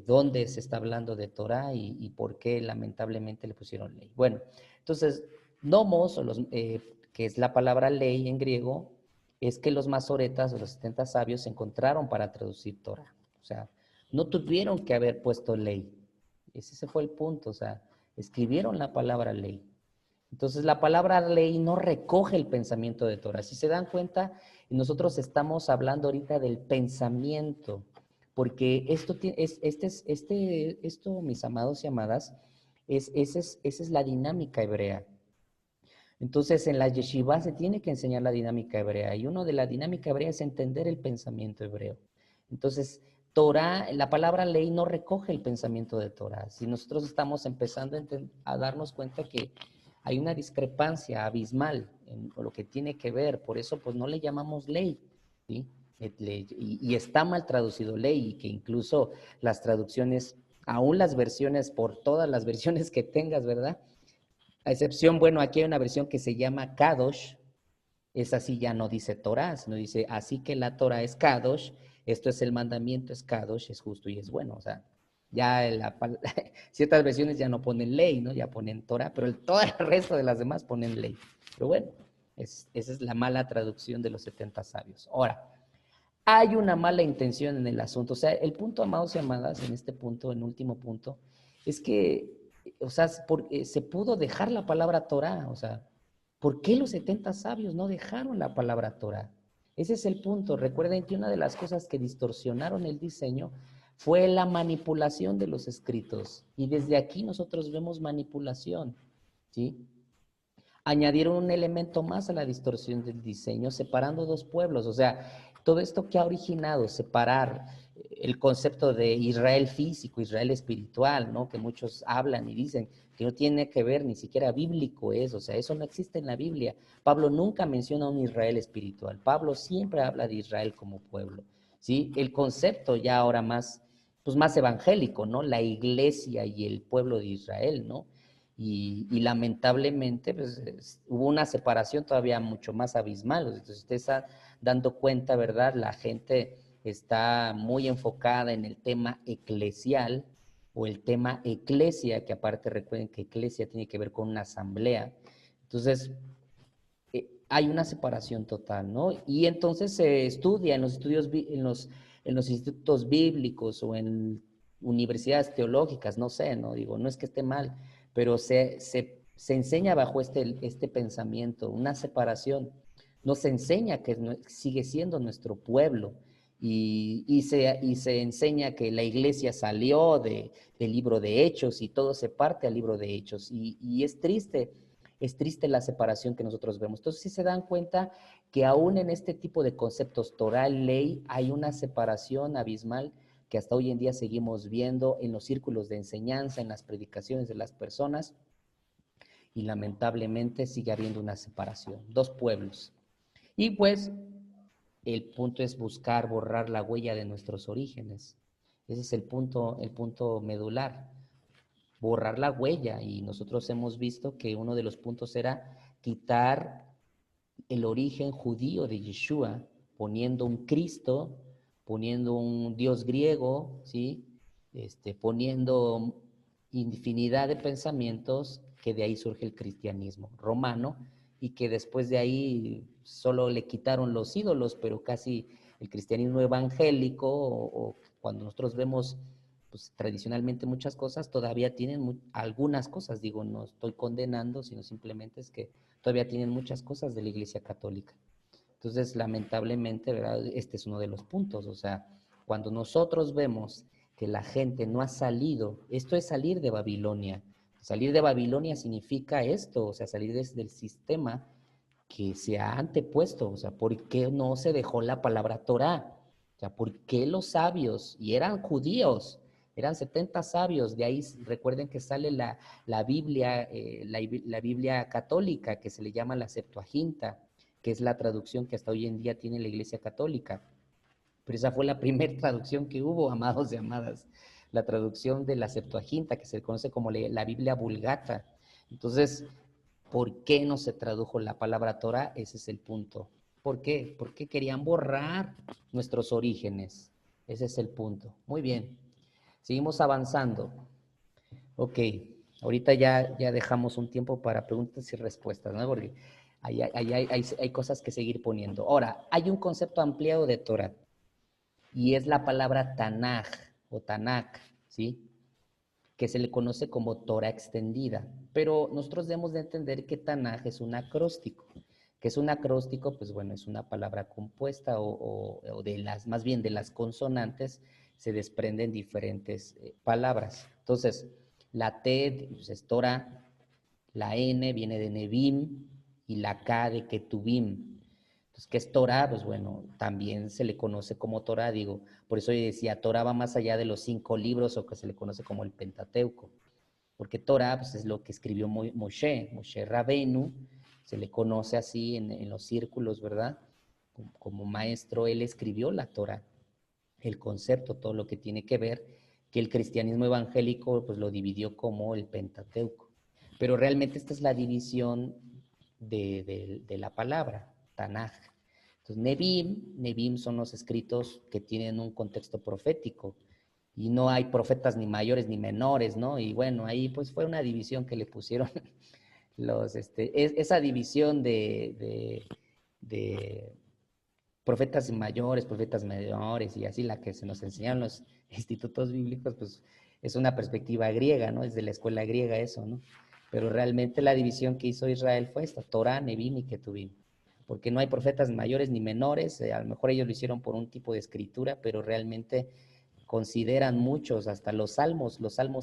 dónde se está hablando de Torah y por qué lamentablemente le pusieron ley. Bueno, entonces, nomos, que es la palabra ley en griego, es que los masoretas o los 70 sabios se encontraron para traducir Torah. O sea, no tuvieron que haber puesto ley. Ese fue el punto, o sea, escribieron la palabra ley. Entonces la palabra ley no recoge el pensamiento de Torah. Si se dan cuenta, nosotros estamos hablando ahorita del pensamiento, porque esto, mis amados y amadas, esa es la dinámica hebrea. Entonces en la yeshiva se tiene que enseñar la dinámica hebrea, y uno de la dinámica hebrea es entender el pensamiento hebreo. Entonces, Torah, la palabra ley no recoge el pensamiento de Torah. Si nosotros estamos empezando a darnos cuenta que hay una discrepancia abismal en lo que tiene que ver, por eso pues no le llamamos ley, ¿sí? Y está mal traducido ley, y que incluso las traducciones, aún las versiones, por todas las versiones que tengas, ¿verdad? A excepción, bueno, aquí hay una versión que se llama Kadosh, esa sí ya no dice Torah, sino dice, así que la Torah es Kadosh, esto es el mandamiento, es Kadosh, es justo y es bueno. O sea, ya ciertas versiones ya no ponen ley, ¿no? Ya ponen Torah, pero todo el resto de las demás ponen ley. Pero bueno, esa es la mala traducción de los 70 sabios. Ahora, hay una mala intención en el asunto. O sea, el punto, amados y amadas, en este punto, en último punto, es que, o sea, se pudo dejar la palabra Torah. O sea, ¿por qué los 70 sabios no dejaron la palabra Torah? Ese es el punto. Recuerden que una de las cosas que distorsionaron el diseño fue la manipulación de los escritos. Y desde aquí nosotros vemos manipulación, ¿sí? Añadieron un elemento más a la distorsión del diseño, separando dos pueblos. O sea, todo esto que ha originado separar el concepto de Israel físico, Israel espiritual, ¿no? Que muchos hablan y dicen que no tiene que ver, ni siquiera bíblico es, o sea, eso no existe en la Biblia. Pablo nunca menciona un Israel espiritual. Pablo siempre habla de Israel como pueblo, ¿sí? El concepto ya ahora más, pues más evangélico, ¿no? La iglesia y el pueblo de Israel, ¿no? Y lamentablemente pues, hubo una separación todavía mucho más abismal. Entonces usted está dando cuenta, ¿verdad? La gente está muy enfocada en el tema eclesial, o el tema eclesia, que aparte recuerden que eclesia tiene que ver con una asamblea. Entonces, hay una separación total, ¿no? Y entonces se estudia en los estudios, en los institutos bíblicos o en universidades teológicas, no sé, no digo, no es que esté mal, pero se enseña bajo este pensamiento, una separación. Nos enseña que sigue siendo nuestro pueblo y se enseña que la iglesia salió del libro de Hechos y todo se parte al libro de Hechos. Y es triste la separación que nosotros vemos. Entonces, si se dan cuenta que aún en este tipo de conceptos, Torah, ley, hay una separación abismal que hasta hoy en día seguimos viendo en los círculos de enseñanza, en las predicaciones de las personas, y lamentablemente sigue habiendo una separación, dos pueblos. Y pues el punto es buscar borrar la huella de nuestros orígenes. Ese es el punto medular, borrar la huella. Y nosotros hemos visto que uno de los puntos era quitar el origen judío de Yeshua, poniendo un Cristo, poniendo un Dios griego, ¿sí? Poniendo infinidad de pensamientos, que de ahí surge el cristianismo romano, y que después de ahí solo le quitaron los ídolos, pero casi el cristianismo evangélico, o cuando nosotros vemos pues, tradicionalmente muchas cosas, todavía tienen algunas cosas, digo, no estoy condenando, sino simplemente es que todavía tienen muchas cosas de la Iglesia Católica. Entonces, lamentablemente, ¿verdad? Este es uno de los puntos. O sea, cuando nosotros vemos que la gente no ha salido, esto es salir de Babilonia. Salir de Babilonia significa esto, o sea, salir desde el sistema que se ha antepuesto. O sea, ¿por qué no se dejó la palabra Torah? O sea, ¿por qué los sabios, y eran judíos, eran 70 sabios, de ahí recuerden que sale la Biblia, la Biblia católica, que se le llama la Septuaginta, que es la traducción que hasta hoy en día tiene la Iglesia Católica. Pero esa fue la primera traducción que hubo, amados y amadas, la traducción de la Septuaginta, que se conoce como la Biblia Vulgata. Entonces, ¿por qué no se tradujo la palabra Torah? Ese es el punto. ¿Por qué? Porque querían borrar nuestros orígenes. Ese es el punto. Muy bien. Seguimos avanzando. Ok, ahorita ya dejamos un tiempo para preguntas y respuestas, ¿no? Porque hay cosas que seguir poniendo. Ahora, hay un concepto ampliado de Torah y es la palabra Tanaj o Tanakh, ¿sí? Que se le conoce como Torah extendida. Pero nosotros debemos de entender que Tanaj es un acróstico. Que es un acróstico, pues bueno, es una palabra compuesta o de más bien de las consonantes se desprenden diferentes palabras. Entonces, la T pues, es Torah, la N viene de Nevim y la K de Ketuvim. Entonces, ¿qué es Torah? Pues bueno, también se le conoce como Torah, digo, por eso yo decía, Torah va más allá de los 5 libros o que se le conoce como el Pentateuco, porque Torah pues, es lo que escribió Moshe Rabenu, se le conoce así en los círculos, ¿verdad? Como maestro, él escribió la Torah, el concepto, todo lo que tiene que ver, que el cristianismo evangélico pues lo dividió como el Pentateuco. Pero realmente esta es la división de la palabra, Tanaj. Entonces, Nevim son los escritos que tienen un contexto profético y no hay profetas ni mayores ni menores, ¿no? Y bueno, ahí pues fue una división que le pusieron esa división de profetas mayores, profetas menores y así la que se nos enseñaron los institutos bíblicos, pues es una perspectiva griega, ¿no? Es de la escuela griega eso, ¿no? Pero realmente la división que hizo Israel fue esta, Torah, Nevim y Ketuvim. Porque no hay profetas mayores ni menores, a lo mejor ellos lo hicieron por un tipo de escritura, pero realmente consideran muchos, hasta los salmos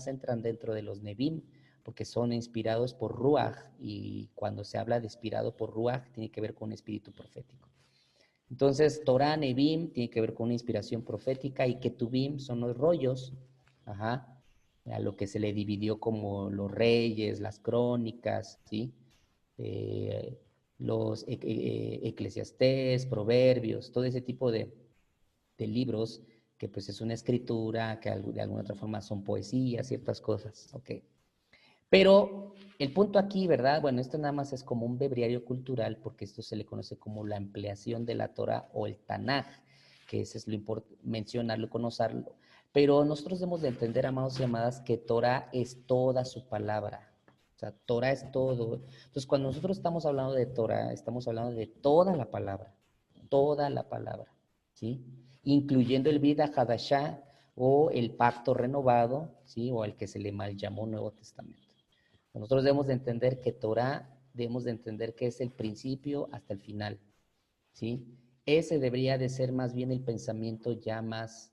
entran dentro de los Nevim, porque son inspirados por Ruach, y cuando se habla de inspirado por Ruach, tiene que ver con un espíritu profético. Entonces, Torah, Nevim, tiene que ver con una inspiración profética, y Ketuvim son los rollos, ajá, a lo que se le dividió como los reyes, las crónicas, ¿sí? Eh, los eclesiastés, proverbios, todo ese tipo de libros que pues es una escritura, que de alguna otra forma son poesías, ciertas cosas, ok. Pero el punto aquí, ¿verdad? Bueno, esto nada más es como un breviario cultural, porque esto se le conoce como la ampliación de la Torah o el Tanaj, que ese es lo importante mencionarlo, conocerlo, Pero nosotros debemos de entender, amados y amadas, que Torah es toda su palabra. O sea, Torah es todo. Entonces, cuando nosotros estamos hablando de Torah, estamos hablando de toda la palabra, ¿sí? Incluyendo el Vida Hadashah o el pacto renovado, ¿sí? O el que se le mal llamó Nuevo Testamento. Nosotros debemos de entender que Torah, debemos de entender que es el principio hasta el final, ¿sí? Ese debería de ser más bien el pensamiento ya más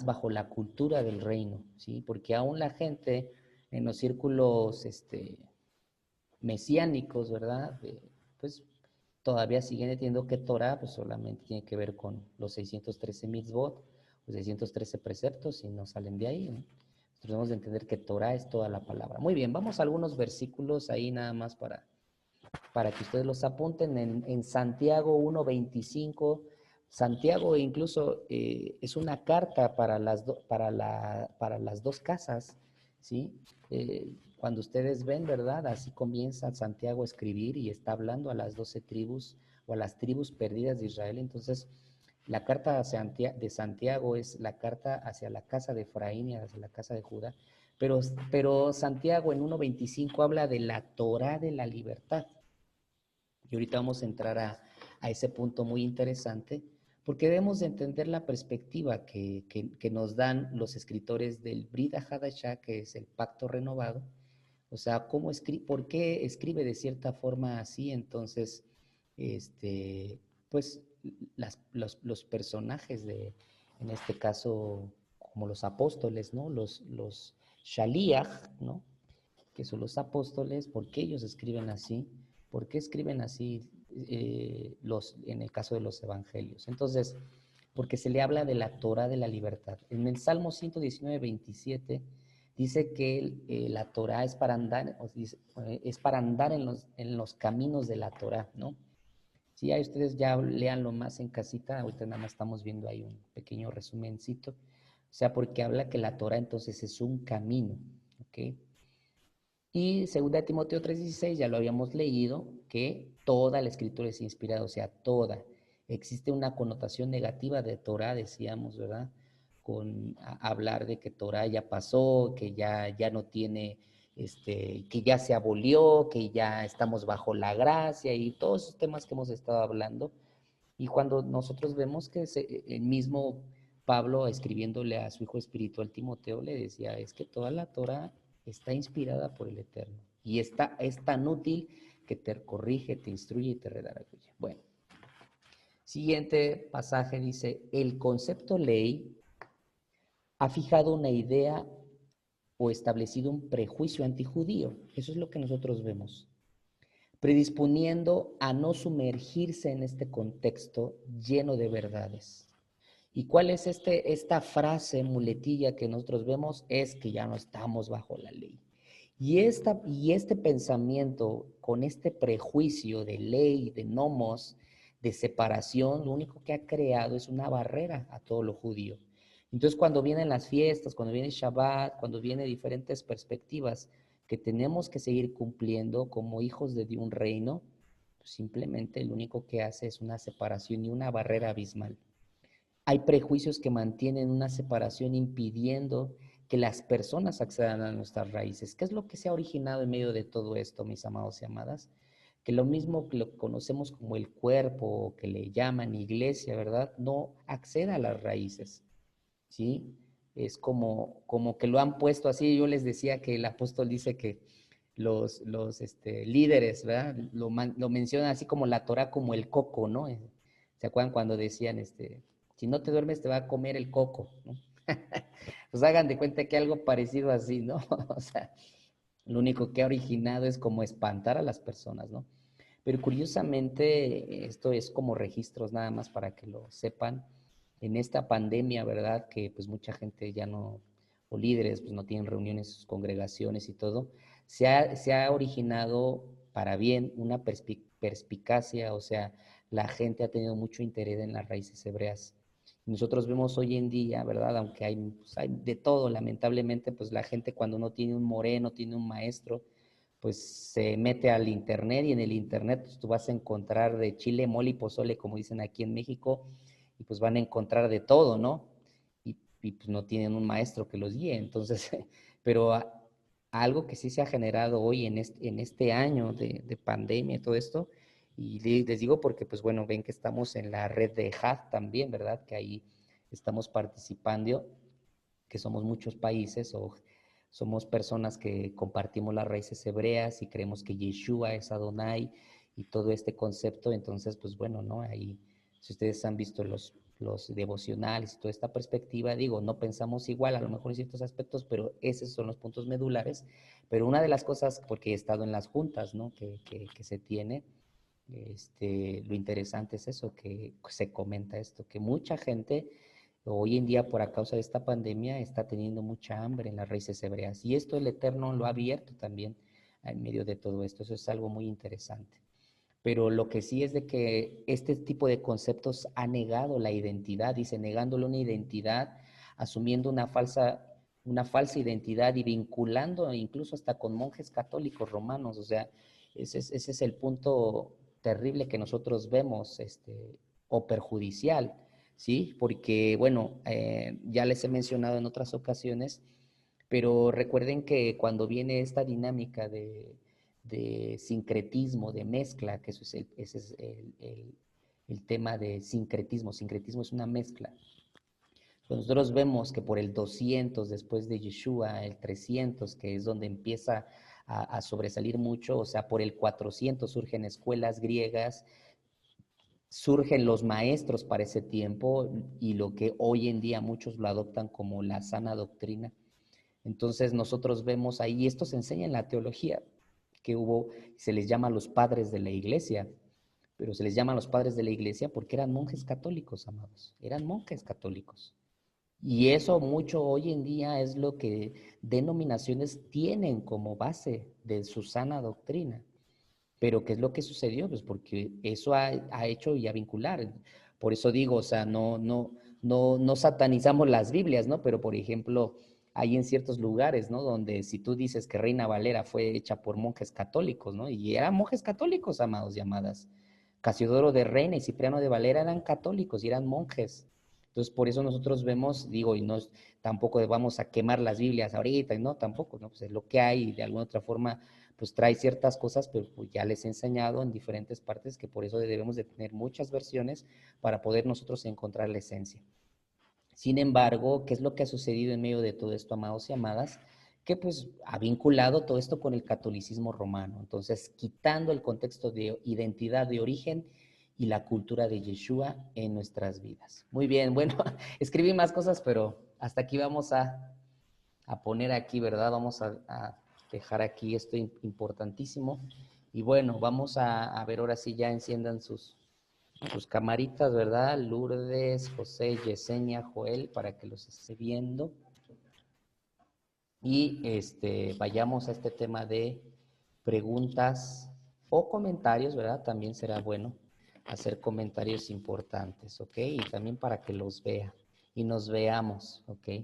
bajo la cultura del reino, ¿sí? Porque aún la gente en los círculos mesiánicos, ¿verdad? Pues todavía siguen entendiendo que Torah pues solamente tiene que ver con los 613 mitzvot, los 613 preceptos y no salen de ahí, ¿no? Nosotros debemos de entender que Torah es toda la palabra. Muy bien, vamos a algunos versículos ahí nada más para que ustedes los apunten en Santiago 1:25. Santiago incluso es una carta para las dos casas, ¿sí? Cuando ustedes ven, ¿verdad? Así comienza Santiago a escribir y está hablando a las 12 tribus o a las tribus perdidas de Israel. Entonces, la carta de Santiago es la carta hacia la casa de Efraín y hacia la casa de Judá. Pero Santiago en 1:25 habla de la Torá de la libertad. Y ahorita vamos a entrar a ese punto muy interesante, porque debemos de entender la perspectiva que nos dan los escritores del Brit Hadashah, que es el pacto renovado. O sea, ¿por qué escribe de cierta forma así? Entonces, pues los personajes en este caso, como los apóstoles, ¿no? Los Shaliach, ¿no? Que son los apóstoles, ¿por qué ellos escriben así? ¿Por qué escriben así en el caso de los evangelios? Entonces, porque se le habla de la Torah de la libertad. En el Salmo 119:27 dice que la Torah es para andar, es para andar en los caminos de la Torah, ¿no? Si ahí ustedes ya leanlo más en casita, ahorita nada más estamos viendo ahí un pequeño resumencito. O sea, porque habla que la Torah entonces es un camino, ¿ok? Y 2 Timoteo 3:16, ya lo habíamos leído, que toda la escritura es inspirada, o sea, toda. Existe una connotación negativa de Torah, decíamos, ¿verdad? Con hablar de que Torah ya pasó, que ya no tiene, que ya se abolió, que ya estamos bajo la gracia y todos esos temas que hemos estado hablando. Y cuando nosotros vemos que el mismo Pablo, escribiéndole a su hijo espiritual Timoteo, le decía, es que toda la Torah está inspirada por el Eterno y es tan útil que te corrige, te instruye y te redarguye. Bueno, siguiente pasaje dice, el concepto ley ha fijado una idea o establecido un prejuicio antijudío. Eso es lo que nosotros vemos, predisponiendo a no sumergirse en este contexto lleno de verdades. ¿Y cuál es esta frase, muletilla que nosotros vemos? Es que ya no estamos bajo la ley. Y este pensamiento, con este prejuicio de ley, de nomos, de separación, lo único que ha creado es una barrera a todo lo judío. Entonces, cuando vienen las fiestas, cuando viene Shabbat, cuando vienen diferentes perspectivas que tenemos que seguir cumpliendo como hijos de un reino, pues simplemente lo único que hace es una separación y una barrera abismal. Hay prejuicios que mantienen una separación impidiendo que las personas accedan a nuestras raíces. ¿Qué es lo que se ha originado en medio de todo esto, mis amados y amadas? Que lo mismo que lo conocemos como el cuerpo, o que le llaman iglesia, ¿verdad? No acceda a las raíces, ¿sí? Es como que lo han puesto así. Yo les decía que el apóstol dice que los líderes, ¿verdad? Lo mencionan así como la Torah, como el coco, ¿no? ¿Se acuerdan cuando decían, si no te duermes te va a comer el coco, ¿no? Pues hagan de cuenta que algo parecido así, ¿no? O sea, lo único que ha originado es como espantar a las personas, ¿no? Pero curiosamente, esto es como registros nada más para que lo sepan. En esta pandemia, ¿verdad? Que pues mucha gente ya no, o líderes, pues no tienen reuniones, sus congregaciones y todo, se ha originado para bien una perspicacia, o sea, la gente ha tenido mucho interés en las raíces hebreas. Nosotros vemos hoy en día, ¿verdad? Aunque hay de todo, lamentablemente, pues la gente cuando no tiene un moreno, tiene un maestro, pues se mete al internet y en el internet pues, tú vas a encontrar de chile, mole y pozole, como dicen aquí en México, y pues van a encontrar de todo, ¿no? Y y pues no tienen un maestro que los guíe. Entonces, pero algo que sí se ha generado hoy en este año de pandemia y todo esto, y les digo porque, pues bueno, ven que estamos en la red de HAD también, ¿verdad? Que ahí estamos participando, que somos muchos países o somos personas que compartimos las raíces hebreas y creemos que Yeshua es Adonai y todo este concepto. Entonces, pues bueno, ¿no? Ahí, si ustedes han visto los devocionales y toda esta perspectiva, digo, no pensamos igual a lo mejor en ciertos aspectos, pero esos son los puntos medulares. Pero una de las cosas, porque he estado en las juntas, ¿no? Que se tiene, lo interesante es eso, que se comenta esto, que mucha gente hoy en día por a causa de esta pandemia está teniendo mucha hambre en las raíces hebreas. Y esto el Eterno lo ha abierto también en medio de todo esto. Eso es algo muy interesante. Pero lo que sí es de que este tipo de conceptos ha negado la identidad, dice, negándole una identidad, asumiendo una falsa identidad y vinculando incluso hasta con monjes católicos romanos. O sea, ese es el punto terrible que nosotros vemos, o perjudicial, ¿sí? Porque, bueno, ya les he mencionado en otras ocasiones, pero recuerden que cuando viene esta dinámica de sincretismo, de mezcla, que eso es ese es el tema de sincretismo. Sincretismo es una mezcla. Nosotros vemos que por el 200 después de Yeshua, el 300, que es donde empieza a sobresalir mucho, o sea, por el 400 surgen escuelas griegas, surgen los maestros para ese tiempo y lo que hoy en día muchos lo adoptan como la sana doctrina. Entonces nosotros vemos ahí, esto se enseña en la teología, que hubo, se les llama los padres de la iglesia, pero se les llama los padres de la iglesia porque eran monjes católicos, amados, eran monjes católicos. Y eso mucho hoy en día es lo que denominaciones tienen como base de su sana doctrina. Pero ¿qué es lo que sucedió? Pues porque eso ha hecho y a vincular. Por eso digo, o sea, no satanizamos las Biblias, ¿no? Pero, por ejemplo, hay en ciertos lugares, ¿no? Donde si tú dices que Reina Valera fue hecha por monjes católicos, ¿no? Y eran monjes católicos, amados y amadas. Casiodoro de Reina y Cipriano de Valera eran católicos y eran monjes. Entonces, por eso nosotros vemos, digo, y no tampoco vamos a quemar las Biblias ahorita, no, tampoco, ¿no? Pues es lo que hay y de alguna otra forma pues trae ciertas cosas, pero pues ya les he enseñado en diferentes partes que por eso debemos de tener muchas versiones para poder nosotros encontrar la esencia. Sin embargo, ¿qué es lo que ha sucedido en medio de todo esto, amados y amadas? Que pues ha vinculado todo esto con el catolicismo romano. Entonces, quitando el contexto de identidad de origen y la cultura de Yeshua en nuestras vidas. Muy bien, bueno, escribí más cosas, pero hasta aquí vamos a poner aquí, ¿verdad? Vamos a dejar aquí esto importantísimo. Y bueno, vamos a ver ahora sí ya enciendan sus camaritas, ¿verdad? Lourdes, José, Yesenia, Joel, para que los esté viendo. Y vayamos a este tema de preguntas o comentarios, ¿verdad? También será bueno hacer comentarios importantes, ¿ok? Y también para que los vea y nos veamos, ¿ok?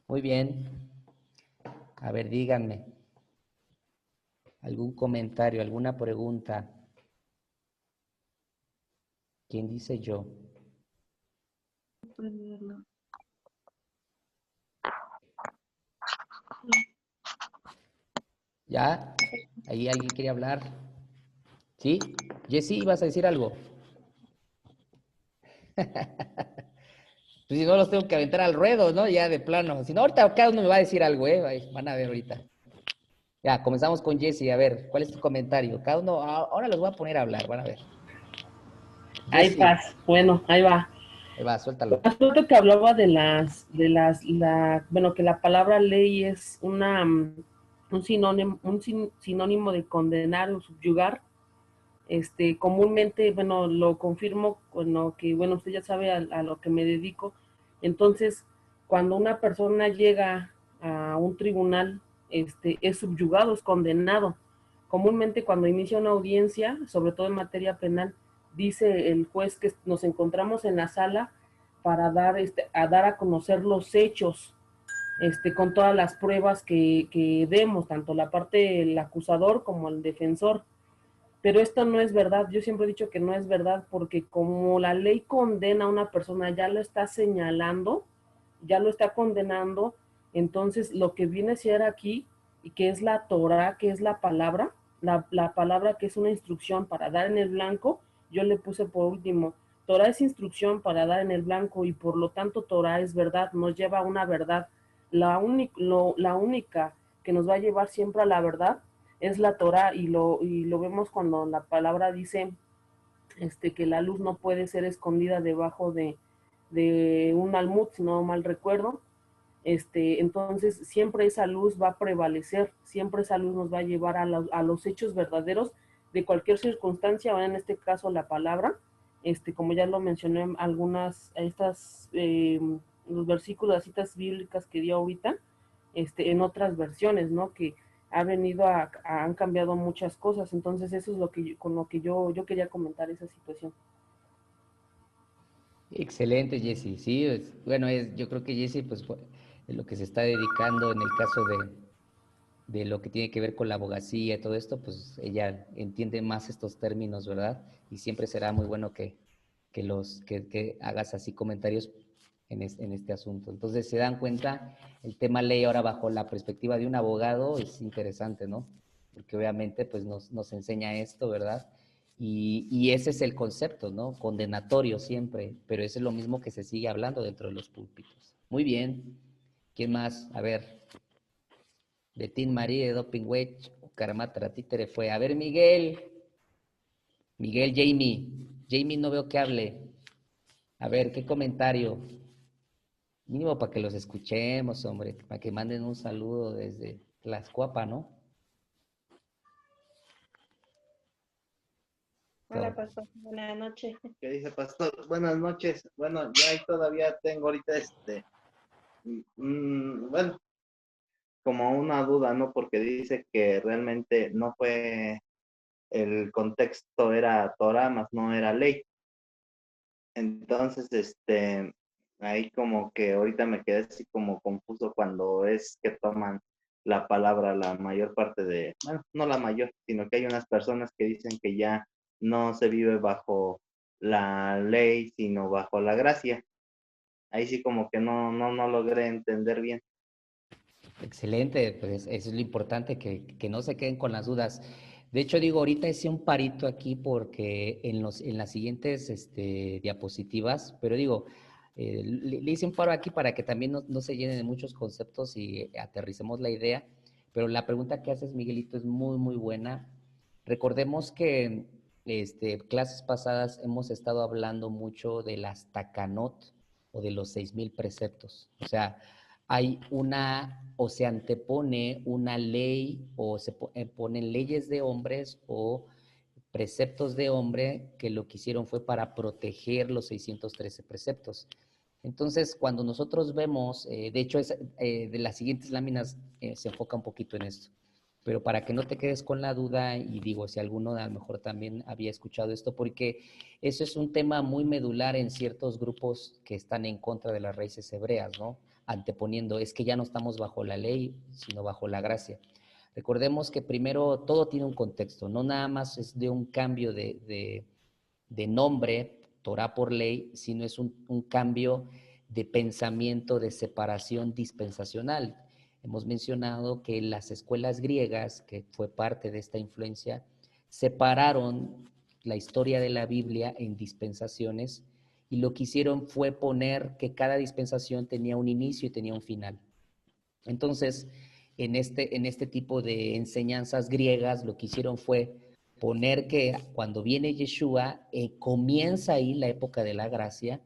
Muy bien. A ver, díganme. ¿Algún comentario, alguna pregunta? ¿Quién dice yo? ¿Ya? ¿Ahí alguien quiere hablar? ¿Sí? Jessy, ¿ibas a decir algo? Pues si no los tengo que aventar al ruedo, ¿no? Ya de plano. Si no, ahorita cada uno me va a decir algo, ¿eh? Van a ver ahorita. Ya, comenzamos con Jessy. A ver, ¿cuál es tu comentario? Cada uno, ahora los voy a poner a hablar, van a ver. Ahí Jessy, paz, bueno, ahí va. ahí va, suéltalo. Asunto que hablaba bueno, que la palabra ley es un sinónimo de condenar o subyugar. Comúnmente, bueno, lo confirmo con lo que, bueno, usted ya sabe a lo que me dedico. Entonces, cuando una persona llega a un tribunal, es subyugado, es condenado. Comúnmente cuando inicia una audiencia, sobre todo en materia penal, dice el juez que nos encontramos en la sala para dar a conocer los hechos, con todas las pruebas que demos, tanto la parte del acusador como el defensor. Pero esto no es verdad. Yo siempre he dicho que no es verdad porque como la ley condena a una persona, ya lo está señalando, ya lo está condenando. Entonces, lo que viene a ser aquí, y que es la Torah, que es la palabra que es una instrucción para dar en el blanco, yo le puse por último, Torah es instrucción para dar en el blanco y por lo tanto Torah es verdad, nos lleva a una verdad. La única que nos va a llevar siempre a la verdad es la Torah y lo vemos cuando la palabra dice que la luz no puede ser escondida debajo de un almud, si no mal recuerdo. Entonces siempre esa luz va a prevalecer, siempre esa luz nos va a llevar a los hechos verdaderos de cualquier circunstancia, o en este caso la palabra, como ya lo mencioné en algunas, los versículos, las citas bíblicas que dio ahorita, en otras versiones, ¿no? Que ha venido han cambiado muchas cosas, entonces eso es lo que con lo que yo quería comentar esa situación. Excelente, Jesse. Sí, bueno, yo creo que Jesse, pues, es lo que se está dedicando en el caso de lo que tiene que ver con la abogacía y todo esto, pues ella entiende más estos términos, ¿verdad? Y siempre será muy bueno que hagas así comentarios en este asunto. Entonces, se dan cuenta, el tema ley ahora bajo la perspectiva de un abogado es interesante, ¿no? Porque obviamente pues nos enseña esto, ¿verdad? Y ese es el concepto, ¿no? Condenatorio siempre, pero eso es lo mismo que se sigue hablando dentro de los púlpitos. Muy bien. ¿Quién más? A ver, de Tin Marie, de Doping Wedge, o Caramata, Títere fue. A ver, Miguel. Miguel, Jamie. Jamie no veo que hable. A ver, ¿qué comentario? Mínimo para que los escuchemos, hombre, para que manden un saludo desde Tlaxcuapa, ¿no? Hola, pastor. Buenas noches. ¿Qué dice, pastor? Buenas noches. Bueno, ya ahí todavía tengo ahorita bueno, como una duda, ¿no? Porque dice que realmente no fue, el contexto era Torah, más no era ley. Entonces, ahí como que ahorita me quedé así como confuso cuando es que toman la palabra la mayor parte bueno, no la mayor, sino que hay unas personas que dicen que ya no se vive bajo la ley, sino bajo la gracia. Ahí sí como que no logré entender bien. Excelente, pues eso es lo importante, que no se queden con las dudas. De hecho, digo, ahorita hice un parito aquí porque en las siguientes diapositivas, pero digo, le hice un paro aquí para que también no se llenen de muchos conceptos y aterricemos la idea, pero la pregunta que haces, Miguelito, es muy, muy buena. Recordemos que clases pasadas hemos estado hablando mucho de las takanot o de los 6,000 preceptos. O sea, hay o se antepone una ley o se ponen leyes de hombres o preceptos de hombre que lo que hicieron fue para proteger los 613 preceptos. Entonces, cuando nosotros vemos, de hecho, de las siguientes láminas se enfoca un poquito en esto, pero para que no te quedes con la duda, y digo, si alguno a lo mejor también había escuchado esto, porque eso es un tema muy medular en ciertos grupos que están en contra de las raíces hebreas, ¿no? Anteponiendo, es que ya no estamos bajo la ley, sino bajo la gracia. Recordemos que primero todo tiene un contexto, no nada más es de un cambio de nombre, Torah por ley, sino es un cambio de pensamiento, de separación dispensacional. Hemos mencionado que las escuelas griegas, que fue parte de esta influencia, separaron la historia de la Biblia en dispensaciones y lo que hicieron fue poner que cada dispensación tenía un inicio y tenía un final. Entonces, en este tipo de enseñanzas griegas, lo que hicieron fue poner que cuando viene Yeshua, comienza ahí la época de la gracia,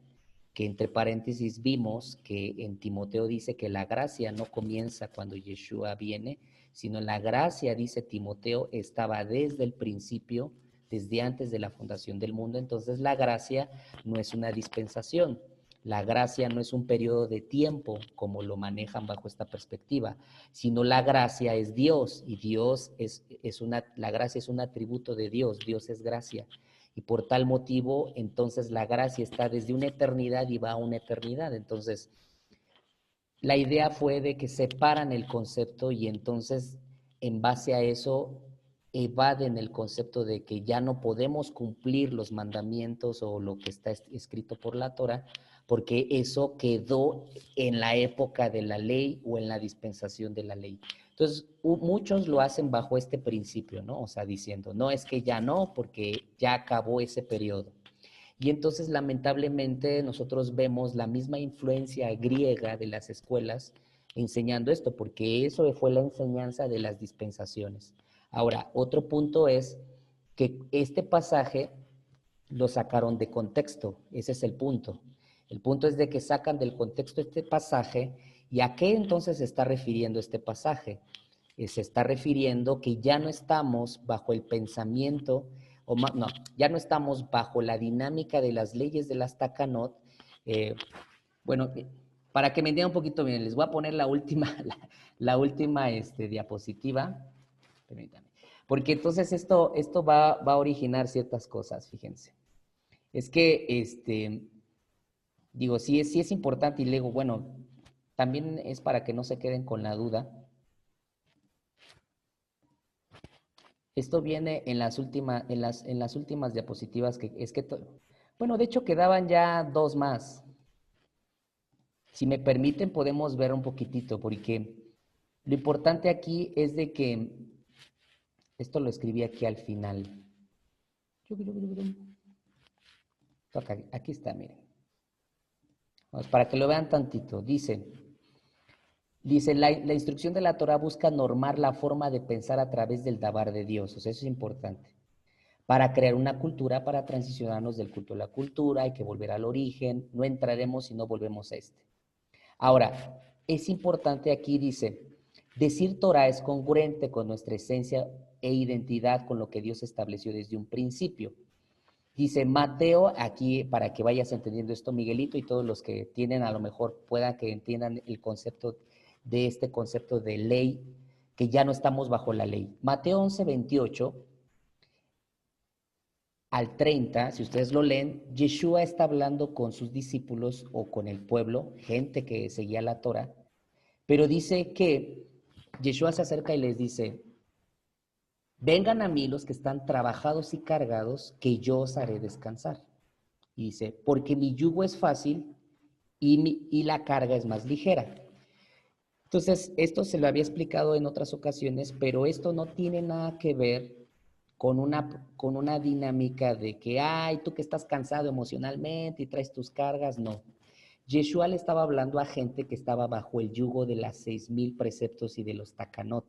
que entre paréntesis vimos que en Timoteo dice que la gracia no comienza cuando Yeshua viene, sino la gracia, dice Timoteo, estaba desde el principio, desde antes de la fundación del mundo. Entonces la gracia no es una dispensación, la gracia no es un periodo de tiempo como lo manejan bajo esta perspectiva, sino la gracia es Dios y la gracia es un atributo de Dios, Dios es gracia. Y por tal motivo, entonces la gracia está desde una eternidad y va a una eternidad. Entonces, la idea fue de que separan el concepto y entonces, en base a eso, evaden el concepto de que ya no podemos cumplir los mandamientos o lo que está escrito por la Torah, porque eso quedó en la época de la ley o en la dispensación de la ley. Entonces, muchos lo hacen bajo este principio, ¿no? O sea, diciendo, no, es que ya no, porque ya acabó ese periodo. Y entonces, lamentablemente, nosotros vemos la misma influencia griega de las escuelas enseñando esto, porque eso fue la enseñanza de las dispensaciones. Ahora, otro punto es que este pasaje lo sacaron de contexto, ese es el punto. El punto es de que sacan del contexto este pasaje, ¿y a qué entonces se está refiriendo este pasaje? Se está refiriendo que ya no estamos bajo el pensamiento, no, ya no estamos bajo la dinámica de las leyes de las Takanot. Bueno, para que me entiendan un poquito bien, les voy a poner la última, la última diapositiva. Permítanme. Porque entonces esto va a originar ciertas cosas, fíjense. Es que, digo, sí es importante y luego, bueno, también es para que no se queden con la duda. Esto viene en las últimas diapositivas bueno, de hecho quedaban ya dos más. Si me permiten podemos ver un poquitito, porque lo importante aquí es de que, esto lo escribí aquí al final. Aquí está, miren. Vamos, para que lo vean tantito. Dice, la instrucción de la Torah busca normar la forma de pensar a través del dabar de Dios. O sea, eso es importante. Para crear una cultura, para transicionarnos del culto a la cultura, hay que volver al origen. No entraremos si no volvemos a este. Ahora, es importante aquí, dice, decir Torah es congruente con nuestra esencia e identidad con lo que Dios estableció desde un principio. Dice Mateo, aquí para que vayas entendiendo esto, Miguelito, y todos los que tienen a lo mejor pueda que entiendan el concepto de este concepto de ley, que ya no estamos bajo la ley. Mateo 11, 28 al 30, si ustedes lo leen, Yeshua está hablando con sus discípulos o con el pueblo, gente que seguía la Torah, pero dice que Yeshua se acerca y les dice, vengan a mí los que están trabajados y cargados, que yo os haré descansar. Y dice, porque mi yugo es fácil y la carga es más ligera. Entonces, esto se lo había explicado en otras ocasiones, pero esto no tiene nada que ver con una dinámica de que, ay, tú que estás cansado emocionalmente y traes tus cargas, no. Yeshua le estaba hablando a gente que estaba bajo el yugo de las 6,000 preceptos y de los takanot.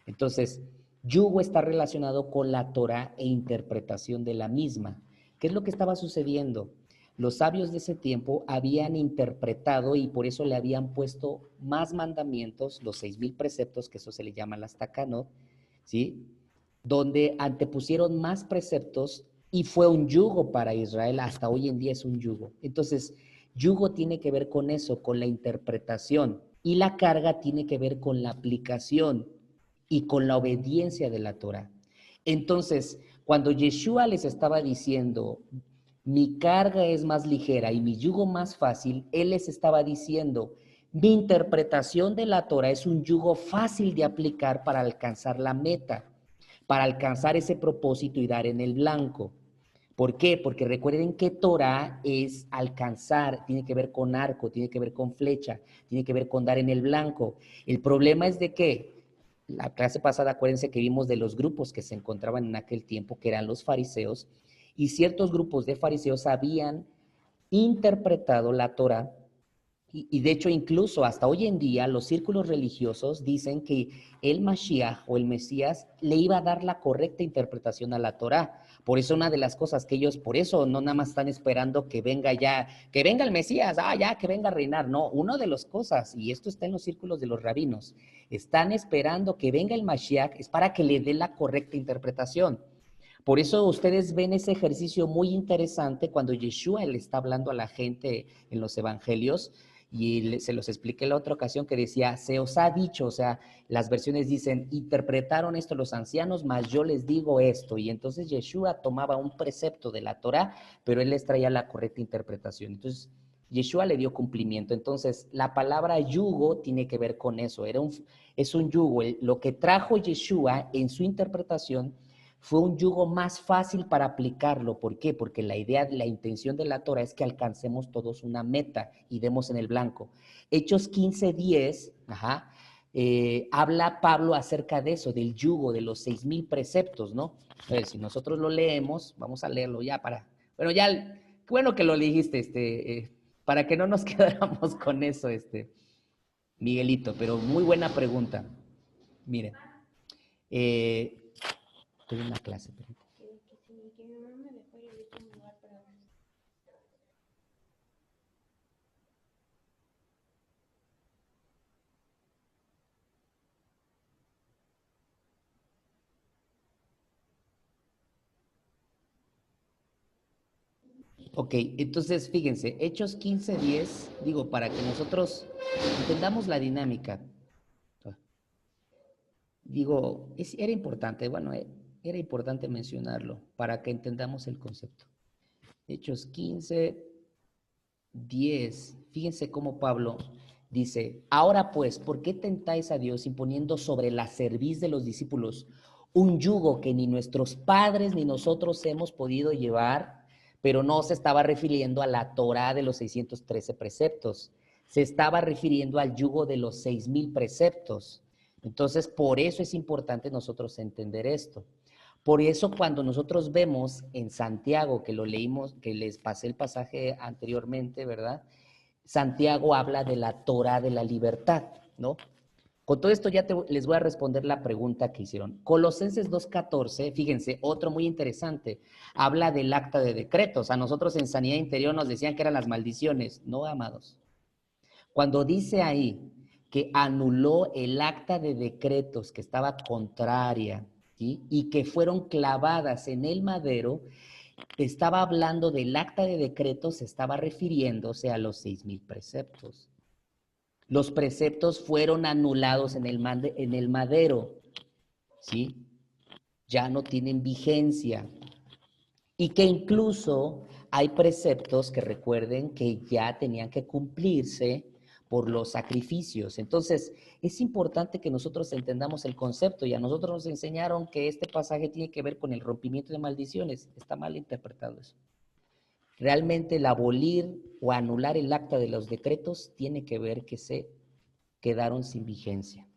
Entonces, yugo está relacionado con la Torah e interpretación de la misma. ¿Qué es lo que estaba sucediendo? Los sabios de ese tiempo habían interpretado y por eso le habían puesto más mandamientos, los 6,000 preceptos, que eso se le llama las takanot, ¿sí? Donde antepusieron más preceptos y fue un yugo para Israel, hasta hoy en día es un yugo. Entonces, yugo tiene que ver con eso, con la interpretación, y la carga tiene que ver con la aplicación y con la obediencia de la Torah. Entonces, cuando Yeshua les estaba diciendo, mi carga es más ligera y mi yugo más fácil, él les estaba diciendo, mi interpretación de la Torah es un yugo fácil de aplicar para alcanzar la meta, para alcanzar ese propósito y dar en el blanco. ¿Por qué? Porque recuerden que Torah es alcanzar, tiene que ver con arco, tiene que ver con flecha, tiene que ver con dar en el blanco. El problema es de que la clase pasada, acuérdense que vimos de los grupos que se encontraban en aquel tiempo, que eran los fariseos, y ciertos grupos de fariseos habían interpretado la Torah, y de hecho incluso hasta hoy en día los círculos religiosos dicen que el Mashiach o el Mesías le iba a dar la correcta interpretación a la Torah. Por eso una de las cosas que ellos, por eso no nada más están esperando que venga ya, que venga el Mesías, ya, que venga a reinar. No, una de las cosas, y esto está en los círculos de los rabinos, están esperando que venga el Mashiach, es para que le dé la correcta interpretación. Por eso ustedes ven ese ejercicio muy interesante cuando Yeshua le está hablando a la gente en los evangelios, y se los expliqué la otra ocasión que decía, se os ha dicho, o sea, las versiones dicen, interpretaron esto los ancianos, mas yo les digo esto. Y entonces Yeshua tomaba un precepto de la Torah, pero él les traía la correcta interpretación. Entonces, Yeshua le dio cumplimiento. Entonces, la palabra yugo tiene que ver con eso. Es un yugo. Lo que trajo Yeshua en su interpretación Fue un yugo más fácil para aplicarlo. ¿Por qué? Porque la idea, la intención de la Torah es que alcancemos todos una meta y demos en el blanco. Hechos 15:10, habla Pablo acerca de eso, del yugo, de los 6,000 preceptos, ¿no? Entonces, si nosotros lo leemos, vamos a leerlo ya para... Bueno, ya, qué bueno que lo dijiste, para que no nos quedáramos con eso, Miguelito, pero muy buena pregunta. Miren, tengo una clase, permítame. Ok, entonces fíjense, Hechos 15:10, digo, para que nosotros entendamos la dinámica. Digo, era importante, bueno, era importante mencionarlo para que entendamos el concepto. Hechos 15:10, fíjense cómo Pablo dice, ahora pues, ¿por qué tentáis a Dios imponiendo sobre la cerviz de los discípulos un yugo que ni nuestros padres ni nosotros hemos podido llevar? Pero no se estaba refiriendo a la Torá de los 613 preceptos, se estaba refiriendo al yugo de los 6,000 preceptos. Entonces, por eso es importante nosotros entender esto. Por eso cuando nosotros vemos en Santiago, que lo leímos, que les pasé el pasaje anteriormente, ¿verdad? Santiago habla de la Torá de la libertad, ¿no? Con todo esto ya les voy a responder la pregunta que hicieron. Colosenses 2:14, fíjense, otro muy interesante, habla del acta de decretos. A nosotros en Sanidad Interior nos decían que eran las maldiciones. No, amados. Cuando dice ahí que anuló el acta de decretos que estaba contraria, ¿sí? Y que fueron clavadas en el madero, estaba hablando del acta de decretos, estaba refiriéndose a los 6,000 preceptos. Los preceptos fueron anulados en el madero, ¿sí? Ya no tienen vigencia. Y que incluso hay preceptos que recuerden que ya tenían que cumplirse por los sacrificios. Entonces, es importante que nosotros entendamos el concepto, y a nosotros nos enseñaron que este pasaje tiene que ver con el rompimiento de maldiciones. Está mal interpretado eso. Realmente el abolir o anular el acta de los decretos tiene que ver que se quedaron sin vigencia.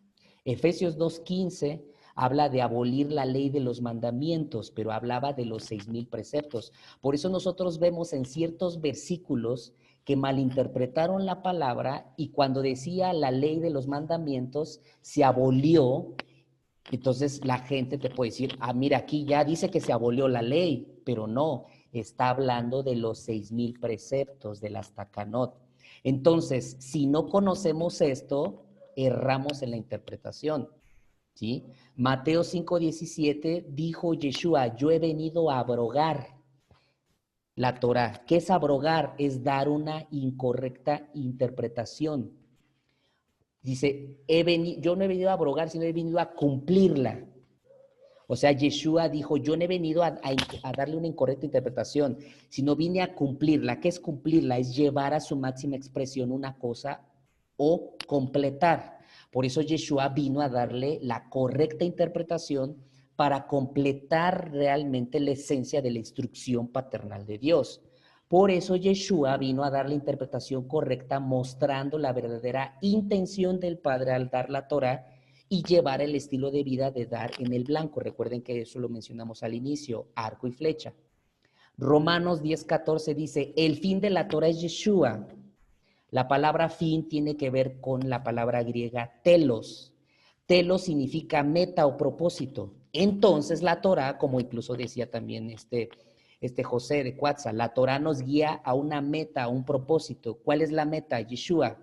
Efesios 2:15 habla de abolir la ley de los mandamientos, pero hablaba de los 6,000 preceptos. Por eso nosotros vemos en ciertos versículos que malinterpretaron la palabra, y cuando decía la ley de los mandamientos se abolió. Entonces la gente te puede decir, mira, aquí ya dice que se abolió la ley, pero no, está hablando de los 6,000 preceptos de las Takanot. Entonces, si no conocemos esto, erramos en la interpretación, ¿sí? Mateo 5:17 dijo Yeshua, yo he venido a abrogar la Torá. ¿Qué es abrogar? Es dar una incorrecta interpretación. Dice, yo no he venido a abrogar, sino he venido a cumplirla. O sea, Yeshua dijo, yo no he venido a darle una incorrecta interpretación, sino vine a cumplirla. ¿Qué es cumplirla? Es llevar a su máxima expresión una cosa o completar. Por eso Yeshua vino a darle la correcta interpretación para completar realmente la esencia de la instrucción paternal de Dios. Por eso Yeshua vino a dar la interpretación correcta, mostrando la verdadera intención del Padre al dar la Torá y llevar el estilo de vida de dar en el blanco. Recuerden que eso lo mencionamos al inicio, arco y flecha. Romanos 10:14 dice, el fin de la Torá es Yeshua. La palabra fin tiene que ver con la palabra griega telos. Telos significa meta o propósito. Entonces la Torá, como incluso decía también José de Cuatza, la Torá nos guía a una meta, a un propósito. ¿Cuál es la meta? Yeshua.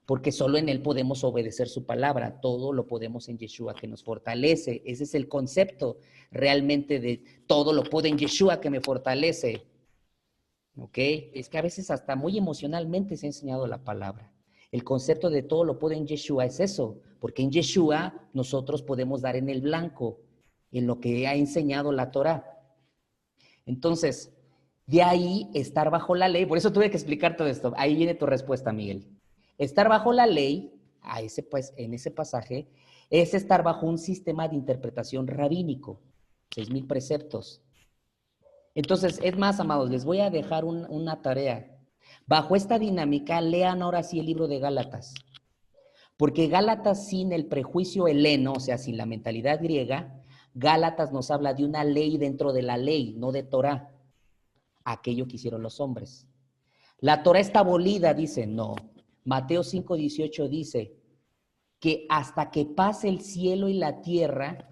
Porque solo en Él podemos obedecer su palabra. Todo lo podemos en Yeshua que nos fortalece. Ese es el concepto realmente de todo lo puedo en Yeshua que me fortalece. ¿Ok? Es que a veces hasta muy emocionalmente se ha enseñado la palabra. El concepto de todo lo puedo en Yeshua es eso, porque en Yeshua nosotros podemos dar en el blanco, en lo que ha enseñado la Torá. Entonces, de ahí estar bajo la ley, por eso tuve que explicar todo esto. Ahí viene tu respuesta, Miguel. Estar bajo la ley, en ese pasaje, es estar bajo un sistema de interpretación rabínico. 6,000 preceptos. Entonces, es más, amados, les voy a dejar una tarea. Bajo esta dinámica, lean ahora sí el libro de Gálatas. Porque Gálatas sin el prejuicio heleno, o sea, sin la mentalidad griega, Gálatas nos habla de una ley dentro de la ley, no de Torah, aquello que hicieron los hombres. La Torah está abolida, dice, no. Mateo 5:18 dice que hasta que pase el cielo y la tierra,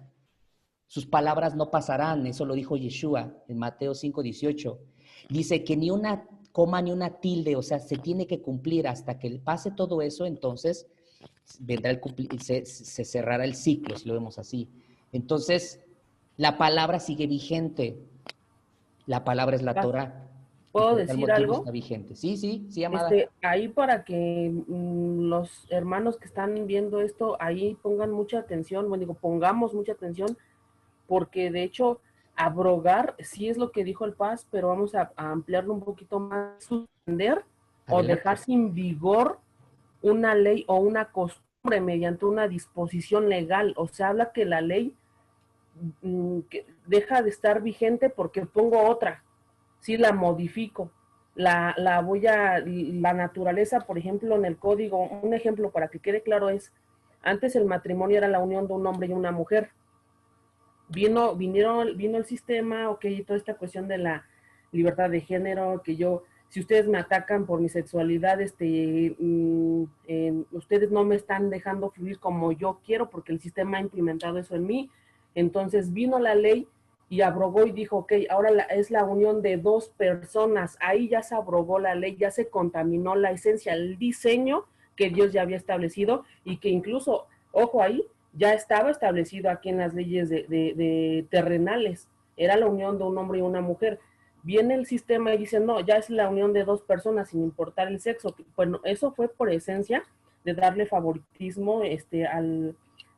sus palabras no pasarán. Eso lo dijo Yeshua en Mateo 5:18. Dice que ni una coma ni una tilde, o sea, se tiene que cumplir hasta que pase todo eso, entonces vendrá se cerrará el ciclo, si lo vemos así. Entonces, la palabra sigue vigente. La palabra es la Torah. Y ¿Puedo por tal decir motivo algo? está vigente. Sí, amada. Ahí para que los hermanos que están viendo esto, ahí pongan mucha atención, bueno, digo, pongamos mucha atención, porque de hecho, abrogar sí es lo que dijo el Paz, pero vamos a ampliarlo un poquito más, suspender o Adelante. dejar sin vigor una ley o una costumbre mediante una disposición legal. O sea, habla que la ley que deja de estar vigente porque pongo otra, sí la modifico, la naturaleza, por ejemplo, en el código, un ejemplo para que quede claro es, antes el matrimonio era la unión de un hombre y una mujer. Vino el sistema, ok, toda esta cuestión de la libertad de género, que si ustedes me atacan por mi sexualidad, ustedes no me están dejando fluir como yo quiero, porque el sistema ha implementado eso en mí. Entonces vino la ley y abrogó y dijo, ok, ahora es la unión de dos personas. Ahí ya se abrogó la ley, ya se contaminó la esencia, el diseño que Dios ya había establecido y que incluso, ojo ahí, ya estaba establecido aquí en las leyes de terrenales. Era la unión de un hombre y una mujer. Viene el sistema y dice, no, ya es la unión de dos personas sin importar el sexo. Bueno, eso fue por esencia de darle favoritismo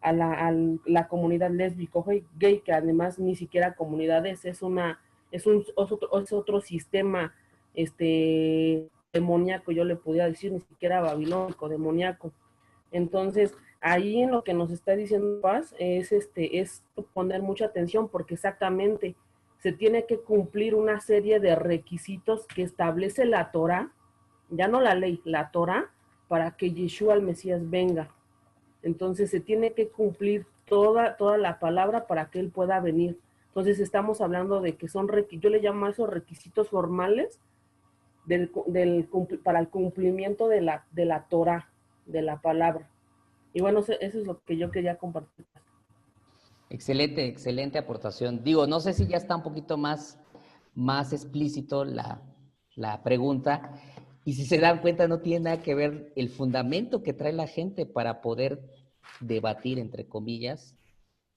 a la comunidad lésbico gay, que además ni siquiera comunidad es otro sistema demoníaco, yo le podría decir, ni siquiera babilónico, demoníaco. Entonces, ahí en lo que nos está diciendo Paz es poner mucha atención, porque exactamente se tiene que cumplir una serie de requisitos que establece la Torah, ya no la ley, la Torah, para que Yeshua el Mesías venga. Entonces se tiene que cumplir toda la palabra para que él pueda venir. Entonces estamos hablando de que yo le llamo a esos requisitos formales para el cumplimiento de la Torah, de la palabra. Y bueno, eso es lo que yo quería compartir. Excelente aportación. Digo, no sé si ya está un poquito más explícito la pregunta. Y si se dan cuenta, no tiene nada que ver el fundamento que trae la gente para poder debatir, entre comillas,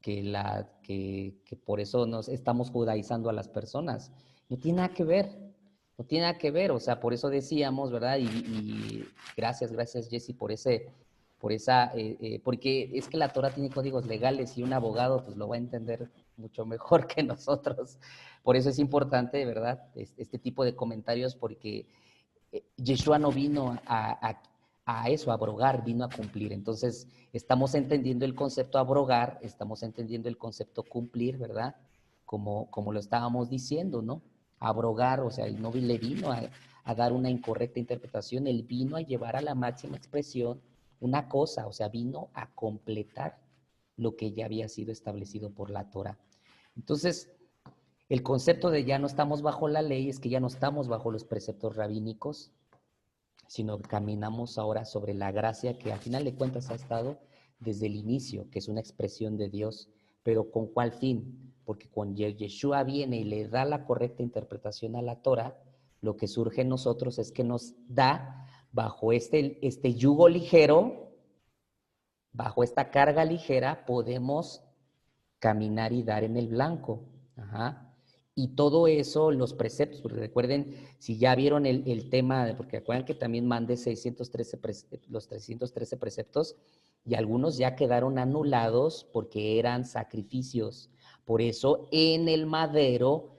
que por eso nos estamos judaizando a las personas. No tiene nada que ver. No tiene nada que ver. O sea, por eso decíamos, ¿verdad? Y gracias, Jessy, porque es que la Torah tiene códigos legales y un abogado pues lo va a entender mucho mejor que nosotros. Por eso es importante, ¿verdad? Este tipo de comentarios, porque Yeshua no vino a eso, a abrogar, vino a cumplir. Entonces, estamos entendiendo el concepto abrogar, estamos entendiendo el concepto cumplir, ¿verdad? Como lo estábamos diciendo, ¿no? Abrogar, o sea, él no le vino a dar una incorrecta interpretación, él vino a llevar a la máxima expresión una cosa, o sea, vino a completar lo que ya había sido establecido por la Torah. Entonces, el concepto de ya no estamos bajo la ley es que ya no estamos bajo los preceptos rabínicos, sino que caminamos ahora sobre la gracia que al final de cuentas ha estado desde el inicio, que es una expresión de Dios, pero ¿con cuál fin? Porque cuando Yeshua viene y le da la correcta interpretación a la Torah, lo que surge en nosotros es que nos da bajo este yugo ligero, bajo esta carga ligera, podemos caminar y dar en el blanco. Ajá. Y todo eso, los preceptos, porque recuerden, si ya vieron el tema, porque acuerdan que también mandé los 313 preceptos, y algunos ya quedaron anulados porque eran sacrificios. Por eso en el madero,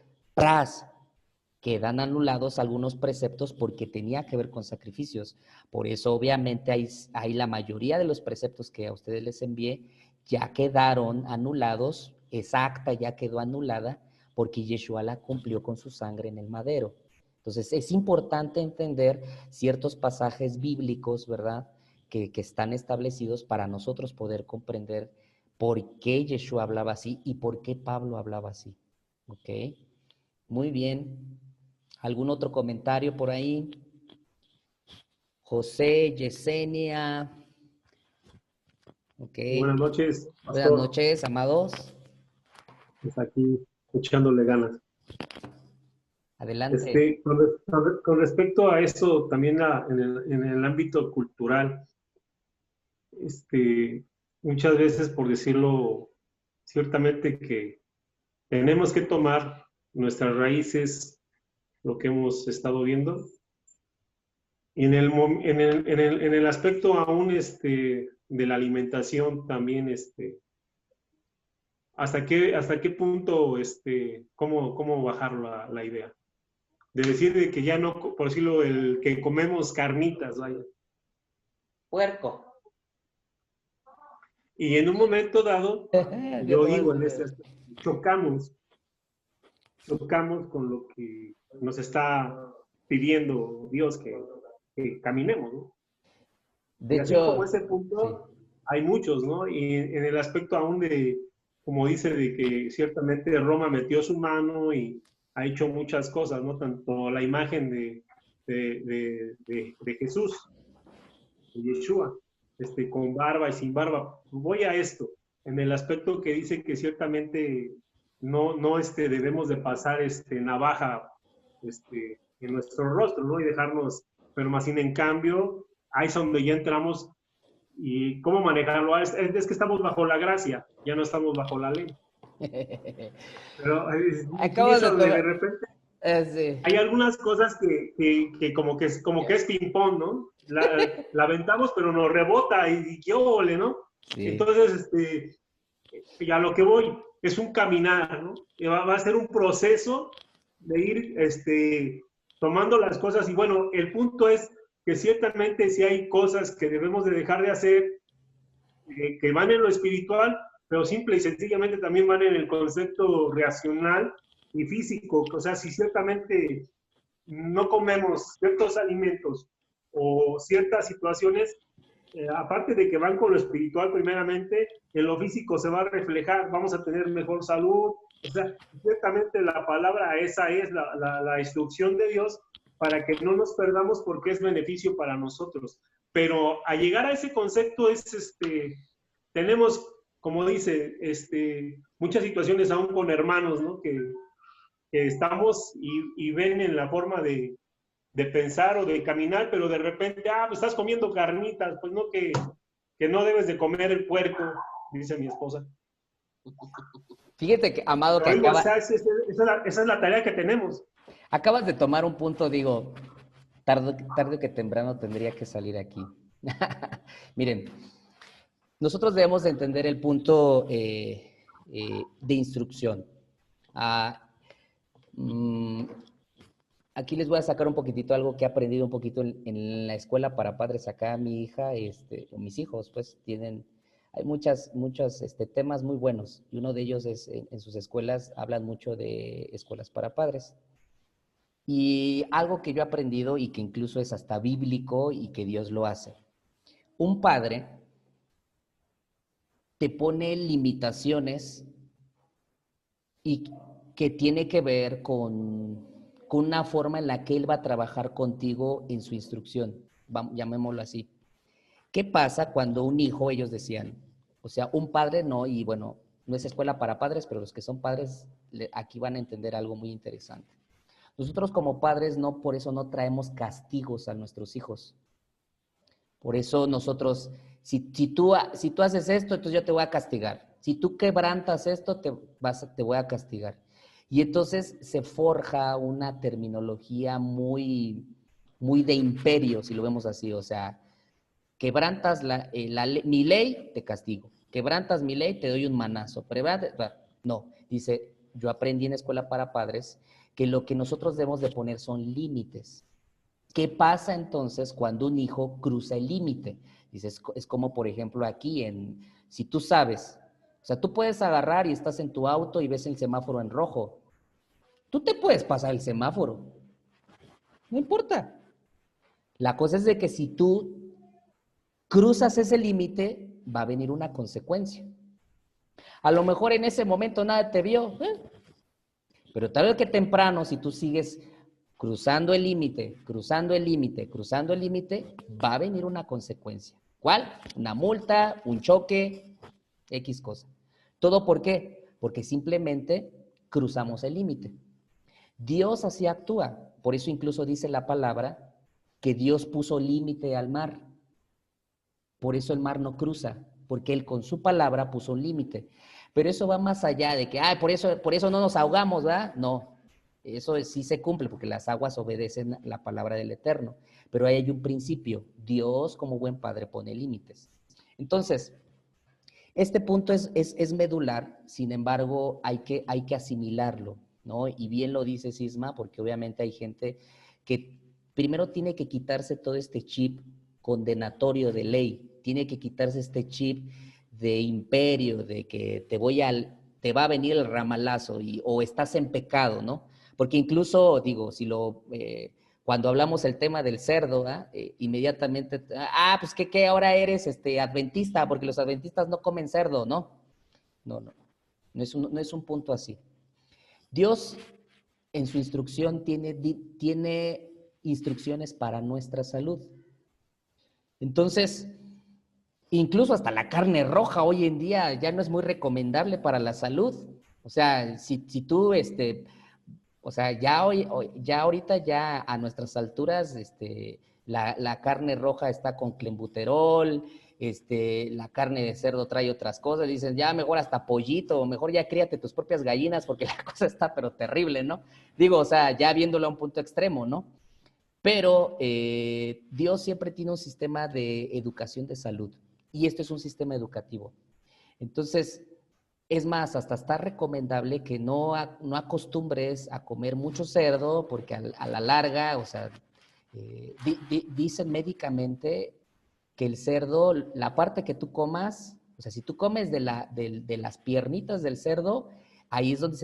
quedan anulados algunos preceptos porque tenía que ver con sacrificios. Por eso obviamente hay la mayoría de los preceptos que a ustedes les envié ya quedaron anulados esa acta ya quedó anulada porque Yeshua la cumplió con su sangre en el madero. Entonces, es importante entender ciertos pasajes bíblicos, ¿verdad?, que están establecidos para nosotros poder comprender por qué Yeshua hablaba así y por qué Pablo hablaba así. ¿Ok? Muy bien. ¿Algún otro comentario por ahí? José, Yesenia. Ok. Buenas noches, Buenas pastor. noches, amados. Pues aquí echándole ganas. Adelante. Con respecto a eso, también en el ámbito cultural, muchas veces, por decirlo ciertamente, que tenemos que tomar nuestras raíces, lo que hemos estado viendo, y en el aspecto aún de la alimentación también, ¿hasta qué punto, cómo bajar la idea? De decir de que ya no, por decirlo, el que comemos carnitas, vaya. Puerco. Y en un momento dado, yo digo, chocamos con lo que nos está pidiendo Dios que caminemos, ¿no? De Y así como hecho, ese punto, sí. hay muchos, ¿no? Y en el aspecto aún de, como dice, de que ciertamente Roma metió su mano y ha hecho muchas cosas, ¿no? Tanto la imagen de Jesús, de Yeshua, con barba y sin barba. Voy a esto, en el aspecto que dice que ciertamente no debemos de pasar navaja en nuestro rostro, ¿no? Y dejarnos, pero más sin en cambio, ahí es donde ya entramos. ¿Y cómo manejarlo? Es que estamos bajo la gracia, ya no estamos bajo la ley. Pero sí, Acabas eso de donde de tomar. repente Sí. hay algunas cosas que como que es ping-pong, ¿no? La aventamos, pero nos rebota y qué óvole, ¿no? Sí. Entonces, y a lo que voy, es un caminar, ¿no? Y va a ser un proceso de ir tomando las cosas. Y bueno, el punto es que ciertamente si hay cosas que debemos de dejar de hacer, que van en lo espiritual, pero simple y sencillamente también van en el concepto racional y físico. O sea, si ciertamente no comemos ciertos alimentos o ciertas situaciones, aparte de que van con lo espiritual primeramente, en lo físico se va a reflejar, vamos a tener mejor salud. O sea, ciertamente la palabra esa es la instrucción de Dios para que no nos perdamos porque es beneficio para nosotros. Pero a llegar a ese concepto tenemos, como dice, muchas situaciones aún con hermanos, ¿no? Que estamos y ven en la forma de pensar o de caminar, pero de repente, pues estás comiendo carnitas, pues no, que no debes de comer el puerco, dice mi esposa. Fíjate que, amado, Pero digo, o sea, esa es la tarea que tenemos. acabas de tomar un punto, digo, tarde que temprano tendría que salir aquí. Miren, nosotros debemos de entender el punto de instrucción. Aquí les voy a sacar un poquitito algo que he aprendido un poquito en la escuela para padres. Acá mi hija, o mis hijos, pues hay muchos temas muy buenos. Y uno de ellos es, en sus escuelas, hablan mucho de escuelas para padres. Y algo que yo he aprendido y que incluso es hasta bíblico y que Dios lo hace. Un padre te pone limitaciones y que tiene que ver con una forma en la que él va a trabajar contigo en su instrucción, llamémoslo así. ¿Qué pasa cuando un hijo, ellos decían, o sea, un padre no, y bueno, no es escuela para padres, pero los que son padres aquí van a entender algo muy interesante. Nosotros como padres no, por eso no traemos castigos a nuestros hijos. Por eso nosotros, si tú haces esto, entonces yo te voy a castigar. Si tú quebrantas esto, te voy a castigar. Y entonces se forja una terminología muy, muy de imperio, si lo vemos así. O sea, quebrantas mi ley, te castigo. Quebrantas mi ley, te doy un manazo. No, dice, yo aprendí en escuela para padres que lo que nosotros debemos de poner son límites. ¿Qué pasa entonces cuando un hijo cruza el límite? Dices, es como por ejemplo aquí, si tú sabes O sea, tú puedes agarrar y estás en tu auto y ves el semáforo en rojo. Tú te puedes pasar el semáforo. No importa. La cosa es de que si tú cruzas ese límite, va a venir una consecuencia. A lo mejor en ese momento nada te vio, pero tarde que temprano, si tú sigues cruzando el límite, cruzando el límite, cruzando el límite, va a venir una consecuencia. ¿Cuál? Una multa, un choque, X cosa. ¿Todo por qué? Porque simplemente cruzamos el límite. Dios así actúa. Por eso incluso dice la palabra que Dios puso límite al mar. Por eso el mar no cruza, porque Él con su palabra puso un límite. Pero eso va más allá de que, por eso no nos ahogamos, ¿verdad? No, eso sí se cumple, porque las aguas obedecen la palabra del Eterno. Pero ahí hay un principio. Dios, como buen padre, pone límites. Entonces, este punto es medular, sin embargo, hay que asimilarlo, ¿no? Y bien lo dice Sisma, porque obviamente hay gente que primero tiene que quitarse todo este chip condenatorio de ley, tiene que quitarse este chip de imperio, de que te va a venir el ramalazo o estás en pecado, ¿no? Porque incluso, digo, cuando hablamos el tema del cerdo, inmediatamente, pues ¿qué ahora eres adventista? Porque los adventistas no comen cerdo, ¿no? No es un punto así. Dios en su instrucción tiene instrucciones para nuestra salud. Entonces, incluso hasta la carne roja hoy en día ya no es muy recomendable para la salud. O sea, si tú, o sea, ya ahorita ya a nuestras alturas, la carne roja está con clenbuterol, la carne de cerdo trae otras cosas, dicen, ya mejor hasta pollito, o mejor ya críate tus propias gallinas, porque la cosa está pero terrible, ¿no? Digo, o sea, ya viéndolo a un punto extremo, ¿no? Pero Dios siempre tiene un sistema de educación de salud, y este es un sistema educativo. Entonces, es más, hasta está recomendable que no acostumbres a comer mucho cerdo, porque a la larga, o sea, dicen médicamente que el cerdo, la parte que tú comas, o sea, si tú comes de las piernitas del cerdo, ahí es donde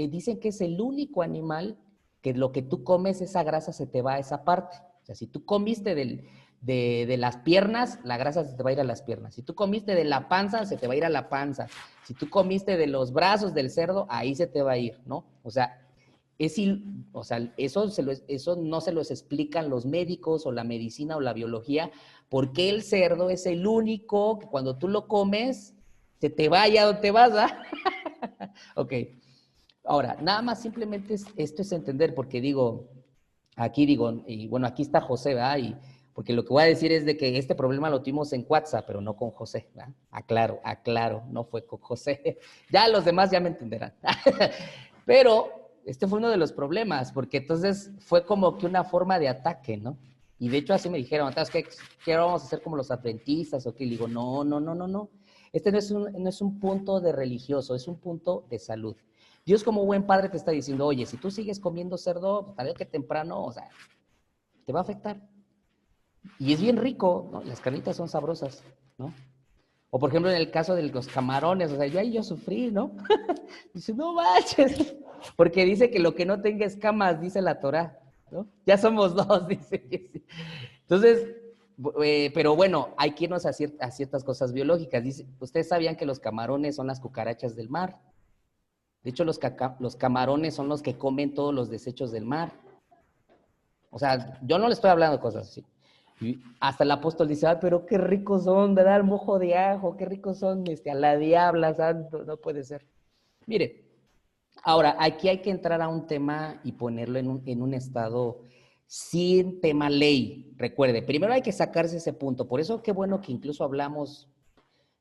dicen que es el único animal que lo que tú comes, esa grasa se te va a esa parte. O sea, si tú comiste de las piernas, la grasa se te va a ir a las piernas. Si tú comiste de la panza, se te va a ir a la panza. Si tú comiste de los brazos del cerdo, ahí se te va a ir, ¿no? O sea, eso no se los explican los médicos o la medicina o la biología, porque el cerdo es el único que cuando tú lo comes, se te vaya donde te vas, ¿ah? Ok. Ahora, nada más simplemente esto es entender, porque y bueno, aquí está José, ¿verdad? Porque lo que voy a decir es de que este problema lo tuvimos en WhatsApp, pero no con José, ¿verdad? Aclaro, no fue con José. Ya los demás ya me entenderán. Pero este fue uno de los problemas, porque entonces fue como que una forma de ataque, ¿no? Y de hecho así me dijeron, ¿qué vamos a hacer como los adventistas? O qué, y digo, no. Este no es un punto de religioso, es un punto de salud. Dios como buen padre te está diciendo, oye, si tú sigues comiendo cerdo, tarde que temprano, o sea, te va a afectar. Y es bien rico, ¿no? Las carnitas son sabrosas, ¿no? O por ejemplo en el caso de los camarones, o sea, yo sufrí, ¿no? Dice, no manches, porque dice que lo que no tenga escamas, dice la Torá, ¿no? Ya somos dos, dice. Entonces, pero bueno, hay que irnos a ciertas cosas biológicas. Dice, ustedes sabían que los camarones son las cucarachas del mar. De hecho, los camarones son los que comen todos los desechos del mar. O sea, yo no le estoy hablando de cosas así. Y hasta el apóstol dice, pero qué ricos son, ¿verdad? El mojo de ajo, qué ricos son, a la diabla, santo, no puede ser. Mire, ahora, aquí hay que entrar a un tema y ponerlo en un estado sin tema ley. Recuerde, primero hay que sacarse ese punto. Por eso qué bueno que incluso hablamos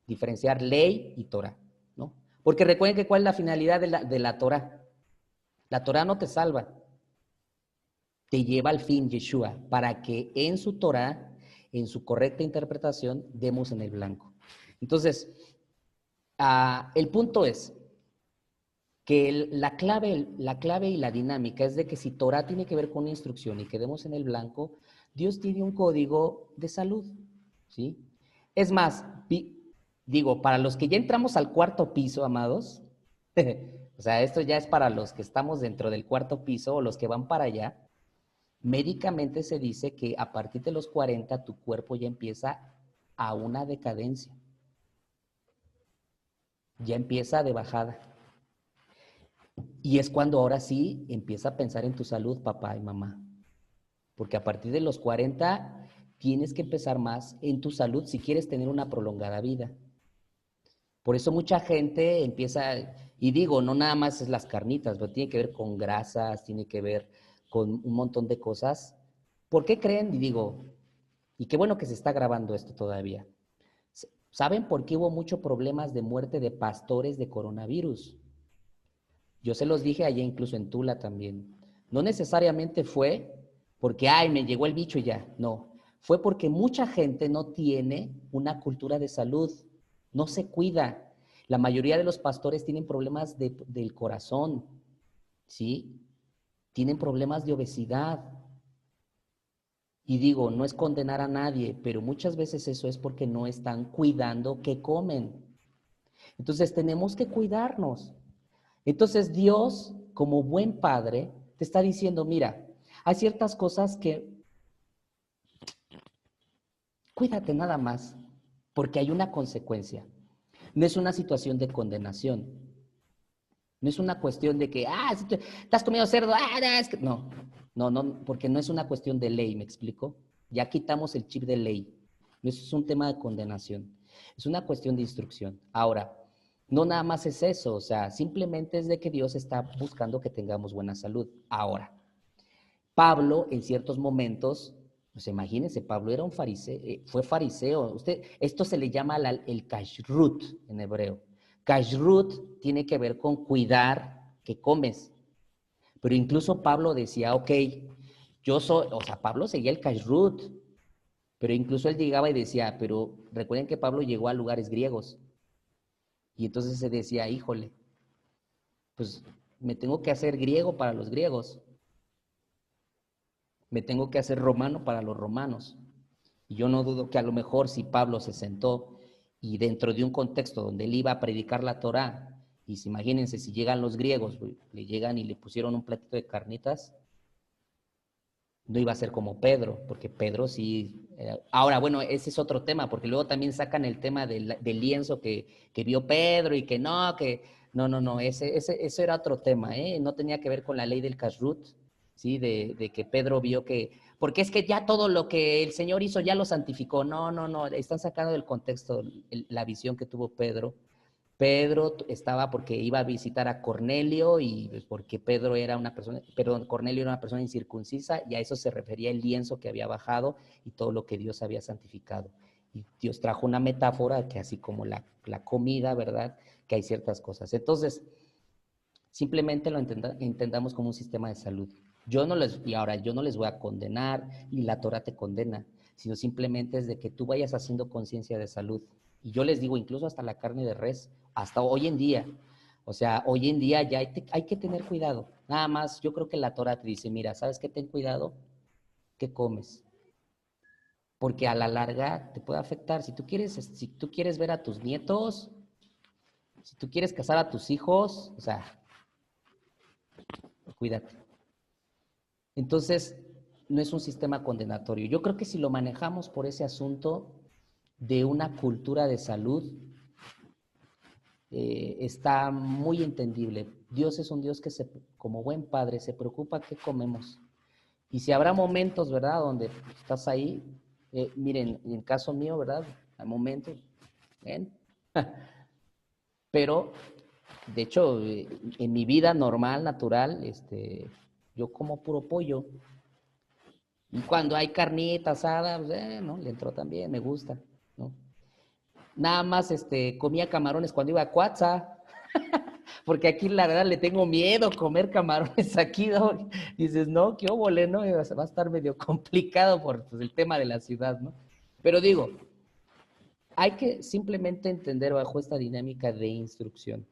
diferenciar ley y Torah, ¿no? Porque recuerden que cuál es la finalidad de la Torah. La Torah no te salva, te lleva al fin Yeshua, para que en su Torah, en su correcta interpretación, demos en el blanco. Entonces, el punto es que la clave y la dinámica es de que si Torah tiene que ver con una instrucción y quedemos en el blanco, Dios tiene un código de salud, ¿sí? Es más, digo, para los que ya entramos al cuarto piso, amados, o sea, esto ya es para los que estamos dentro del cuarto piso o los que van para allá, médicamente se dice que a partir de los 40 tu cuerpo ya empieza a una decadencia, ya empieza de bajada. Y es cuando ahora sí empieza a pensar en tu salud, papá y mamá. Porque a partir de los 40 tienes que empezar más en tu salud si quieres tener una prolongada vida. Por eso mucha gente empieza, y digo, no nada más es las carnitas, pero tiene que ver con grasas, tiene que ver con un montón de cosas. ¿Por qué creen? Y digo, y qué bueno que se está grabando esto todavía. ¿Saben por qué hubo muchos problemas de muerte de pastores de coronavirus? Yo se los dije allá incluso en Tula también. No necesariamente fue porque, ay, me llegó el bicho y ya. No, fue porque mucha gente no tiene una cultura de salud, no se cuida. La mayoría de los pastores tienen problemas del corazón, ¿sí? Tienen problemas de obesidad. Y digo, no es condenar a nadie, pero muchas veces eso es porque no están cuidando qué comen. Entonces tenemos que cuidarnos. Entonces Dios, como buen padre, te está diciendo, mira, hay ciertas cosas que cuídate nada más, porque hay una consecuencia. No es una situación de condenación. No es una cuestión de que, si te has comido cerdo, es que... No, porque no es una cuestión de ley, ¿me explico? Ya quitamos el chip de ley. No es un tema de condenación. Es una cuestión de instrucción. Ahora, no nada más es eso, o sea, simplemente es de que Dios está buscando que tengamos buena salud. Ahora, Pablo en ciertos momentos, pues imagínense, Pablo era un fariseo, fue fariseo. Esto se le llama el kashrut en hebreo. Kashrut tiene que ver con cuidar qué comes. Pero incluso Pablo decía, ok, Pablo seguía el kashrut, pero incluso él llegaba y decía, pero recuerden que Pablo llegó a lugares griegos. Y entonces se decía, híjole, pues me tengo que hacer griego para los griegos, me tengo que hacer romano para los romanos. Y yo no dudo que a lo mejor si Pablo se sentó y dentro de un contexto donde él iba a predicar la Torá, y si imagínense si llegan los griegos, le llegan y le pusieron un platito de carnitas, no iba a ser como Pedro, porque Pedro sí... ahora, bueno, ese es otro tema, porque luego también sacan el tema del lienzo que vio Pedro y que no, eso era otro tema, ¿eh? No tenía que ver con la ley del kashrut, ¿sí? De que Pedro vio que... Porque es que ya todo lo que el Señor hizo ya lo santificó. No, están sacando del contexto la visión que tuvo Pedro. Pedro estaba porque iba a visitar a Cornelio y porque Cornelio era una persona incircuncisa y a eso se refería el lienzo que había bajado y todo lo que Dios había santificado. Y Dios trajo una metáfora que así como la comida, ¿verdad? Que hay ciertas cosas. Entonces, simplemente lo entendamos como un sistema de salud. Yo no les voy a condenar, ni la Torah te condena, sino simplemente es de que tú vayas haciendo conciencia de salud. Y yo les digo, incluso hasta la carne de res, hasta hoy en día. O sea, hoy en día ya hay que tener cuidado. Nada más, yo creo que la Torah te dice, mira, ¿sabes qué? Ten cuidado, ¿qué comes? Porque a la larga te puede afectar. Si tú quieres ver a tus nietos, si tú quieres casar a tus hijos, o sea, cuídate. Entonces, no es un sistema condenatorio. Yo creo que si lo manejamos por ese asunto de una cultura de salud, está muy entendible. Dios es un Dios que, como buen padre, se preocupa qué comemos. Y si habrá momentos, ¿verdad?, donde estás ahí, miren, en el caso mío, ¿verdad?, hay momentos, ¿ven? Pero, de hecho, en mi vida normal, natural, yo como puro pollo. Y cuando hay carnita asada, pues, ¿no? Le entró también, me gusta, ¿no? Nada más, comía camarones cuando iba a Cuatza, porque aquí la verdad le tengo miedo comer camarones aquí, ¿no? Dices, no, qué óvole, ¿no? Va a estar medio complicado por pues, el tema de la ciudad, ¿no? Pero digo, hay que simplemente entender bajo esta dinámica de instrucción.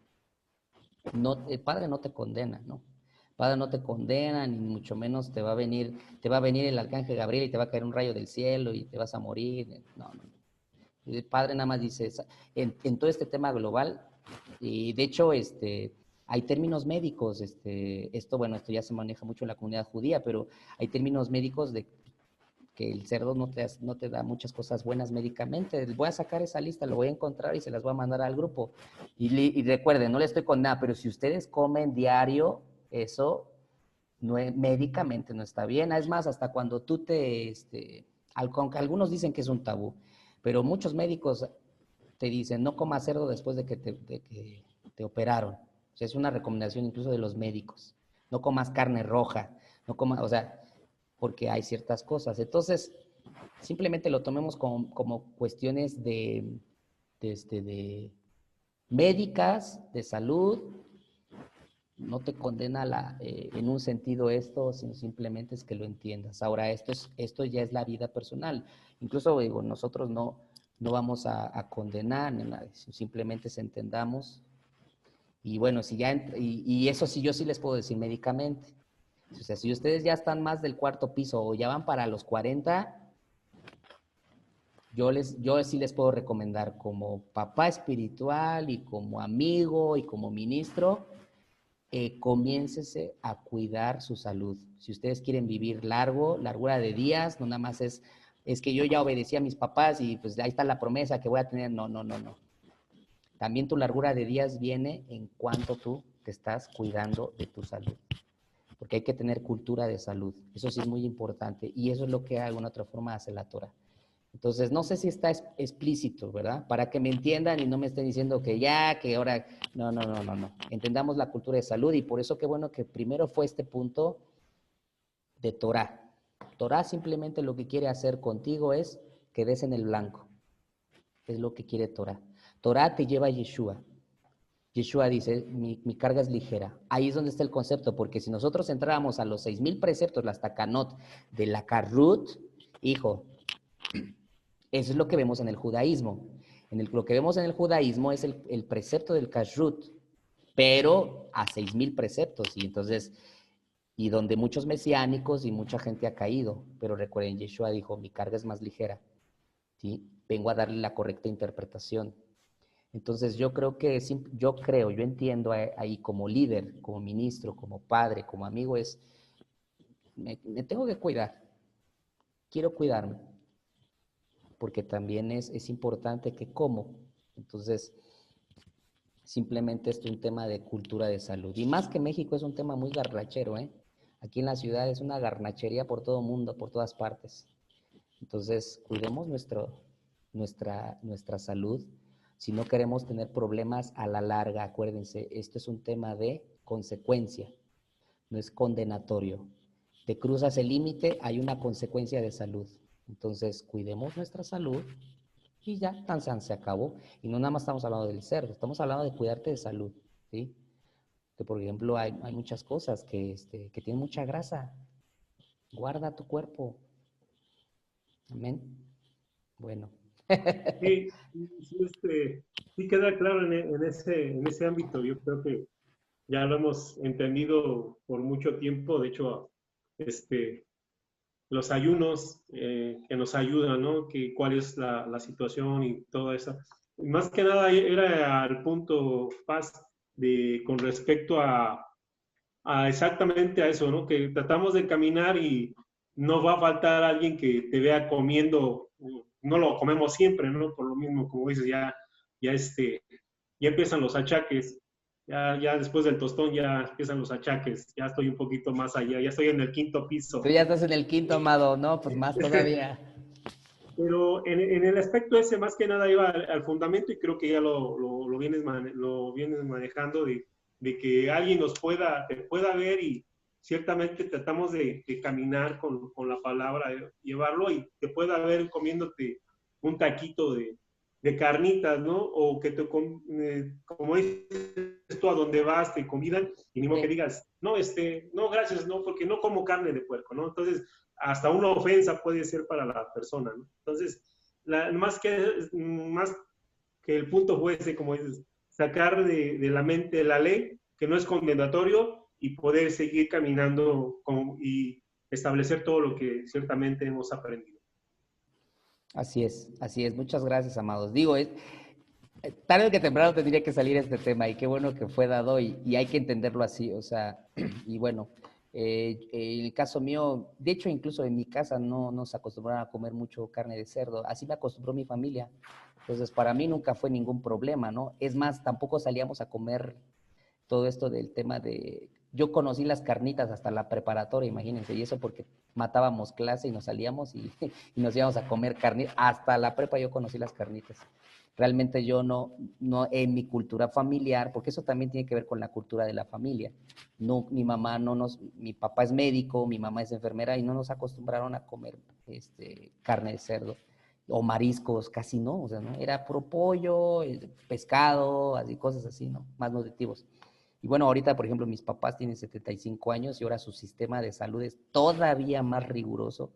No, el Padre no te condena, ¿no? El Padre no te condena, ni mucho menos te va a venir el arcángel Gabriel y te va a caer un rayo del cielo y te vas a morir. No. El padre nada más dice, en todo este tema global, y de hecho, hay términos médicos, bueno, esto ya se maneja mucho en la comunidad judía, pero hay términos médicos de que el cerdo no te da muchas cosas buenas médicamente. Voy a sacar esa lista, lo voy a encontrar y se las voy a mandar al grupo. Y recuerden, no le estoy con nada, pero si ustedes comen diario, eso no es, médicamente no está bien. Es más, hasta cuando tú aunque algunos dicen que es un tabú, pero muchos médicos te dicen, no comas cerdo después de que te operaron. O sea, es una recomendación incluso de los médicos. No comas carne roja, no comas, o sea, porque hay ciertas cosas. Entonces, simplemente lo tomemos como cuestiones de médicas, de salud. No te condena en un sentido esto, sino simplemente es que lo entiendas. Ahora, esto ya es la vida personal. Incluso digo, nosotros no vamos a condenar, simplemente se entendamos. Y bueno, y eso sí, yo sí les puedo decir médicamente. O sea, si ustedes ya están más del cuarto piso o ya van para los 40, yo sí les puedo recomendar como papá espiritual y como amigo y como ministro, comiéncese a cuidar su salud. Si ustedes quieren vivir largura de días, no nada más es que yo ya obedecí a mis papás y pues ahí está la promesa que voy a tener. No. También tu largura de días viene en cuanto tú te estás cuidando de tu salud. Porque hay que tener cultura de salud. Eso sí es muy importante. Y eso es lo que de alguna otra forma hace la Torah. Entonces, no sé si está explícito, ¿verdad? Para que me entiendan y no me estén diciendo que ahora... No. Entendamos la cultura de salud y por eso qué bueno que primero fue este punto de Torah. Torah simplemente lo que quiere hacer contigo es que des en el blanco. Es lo que quiere Torah. Torah te lleva a Yeshua. Yeshua dice, mi carga es ligera. Ahí es donde está el concepto, porque si nosotros entráramos a los 6,000 preceptos, las takanot de la Karut, hijo, eso es lo que vemos en el judaísmo. Lo que vemos en el judaísmo es el precepto del kashrut, pero a 6,000 preceptos. Y entonces, y donde muchos mesiánicos y mucha gente ha caído. Pero recuerden, Yeshua dijo, mi carga es más ligera. ¿Sí? Vengo a darle la correcta interpretación. Entonces yo entiendo ahí como líder, como ministro, como padre, como amigo, me tengo que cuidar, quiero cuidarme, porque también es importante que como. Entonces, simplemente es un tema de cultura de salud. Y más que México es un tema muy garnachero, ¿eh? Aquí en la ciudad es una garnachería por todo mundo, por todas partes. Entonces, cuidemos nuestra salud. Si no queremos tener problemas a la larga, acuérdense, esto es un tema de consecuencia, no es condenatorio. Te cruzas el límite, hay una consecuencia de salud. Entonces, cuidemos nuestra salud y ya, tan se acabó. Y no nada más estamos hablando del cerdo, estamos hablando de cuidarte de salud, ¿sí? Que, por ejemplo, hay muchas cosas que tienen mucha grasa. Guarda tu cuerpo. Amén. Bueno. Sí, sí queda claro en ese ámbito. Yo creo que ya lo hemos entendido por mucho tiempo. De hecho, los ayunos que nos ayudan, ¿no? Cuál es la situación y todo eso. Más que nada era al punto, Paz, con respecto a exactamente a eso, ¿no? Que tratamos de caminar y no va a faltar alguien que te vea comiendo, no lo comemos siempre, ¿no? Por lo mismo, como dices, ya empiezan los achaques, ya después del tostón ya empiezan los achaques, ya estoy un poquito más allá, ya estoy en el quinto piso. Tú ya estás en el quinto, amado, ¿no? Pues más todavía. Pero en el aspecto ese, más que nada iba al fundamento y creo que ya lo vienes manejando de que alguien te pueda ver y ciertamente tratamos de caminar con la palabra, llevarlo y te pueda ver comiéndote un taquito de carnitas, ¿no? O que como dices tú, a donde vas te convidan y ni modo que digas, no, no, gracias, no, porque no como carne de puerco, ¿no? Entonces, hasta una ofensa puede ser para la persona, ¿no? Entonces, más que el punto fue ese, como dices, sacar de la mente la ley, que no es condenatorio, y poder seguir caminando y establecer todo lo que ciertamente hemos aprendido. Así es, así es. Muchas gracias, amados. Digo, tarde que temprano tendría que salir este tema y qué bueno que fue dado y hay que entenderlo así, o sea, y bueno, en el caso mío, de hecho incluso en mi casa no nos acostumbraron a comer mucho carne de cerdo, así me acostumbró mi familia, entonces para mí nunca fue ningún problema, ¿no? Es más, tampoco salíamos a comer todo esto del tema de... Yo conocí las carnitas hasta la preparatoria, imagínense, y eso porque matábamos clase y nos salíamos y nos íbamos a comer carne. Hasta la prepa yo conocí las carnitas. Realmente yo no en mi cultura familiar, porque eso también tiene que ver con la cultura de la familia. No, mi mamá no nos, mi papá es médico, mi mamá es enfermera y no nos acostumbraron a comer carne de cerdo o mariscos, casi no, o sea, ¿no? Era puro pollo, pescado, así, cosas así, ¿no? Más nutritivos. Y bueno, ahorita, por ejemplo, mis papás tienen 75 años y ahora su sistema de salud es todavía más riguroso.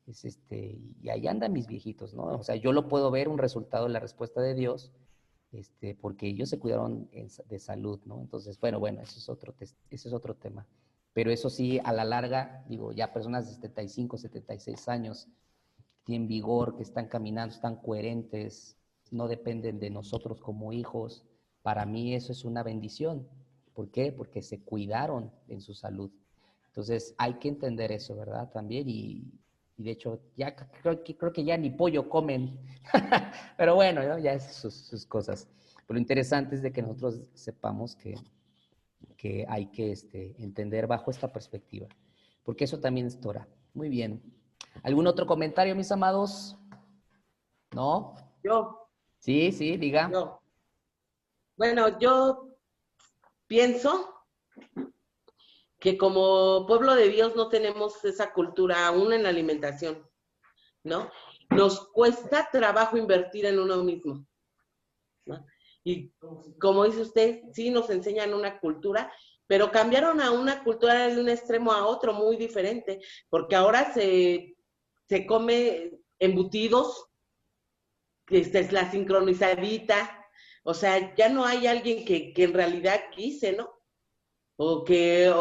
Y ahí andan mis viejitos, ¿no? O sea, yo lo puedo ver un resultado de la respuesta de Dios, porque ellos se cuidaron de salud, ¿no? Entonces, bueno, ese es otro tema. Pero eso sí, a la larga, digo, ya personas de 75, 76 años, tienen vigor, que están caminando, están coherentes, no dependen de nosotros como hijos. Para mí eso es una bendición. ¿Por qué? Porque se cuidaron en su salud. Entonces hay que entender eso, ¿verdad? También y de hecho ya creo que ya ni pollo comen. Pero bueno, ¿no? Ya es sus cosas. Pero lo interesante es de que nosotros sepamos que hay que entender bajo esta perspectiva. Porque eso también es Torah. Muy bien. ¿Algún otro comentario, mis amados? ¿No? Yo, Sí, sí, diga. yo. Bueno, yo pienso que como pueblo de Dios no tenemos esa cultura aún en la alimentación, ¿no? Nos cuesta trabajo invertir en uno mismo, ¿no? Y como dice usted, sí nos enseñan una cultura, pero cambiaron a una cultura de un extremo a otro muy diferente, porque ahora se come embutidos, es la sincronizadita, o sea, ya no hay alguien que en realidad quise, ¿no? O que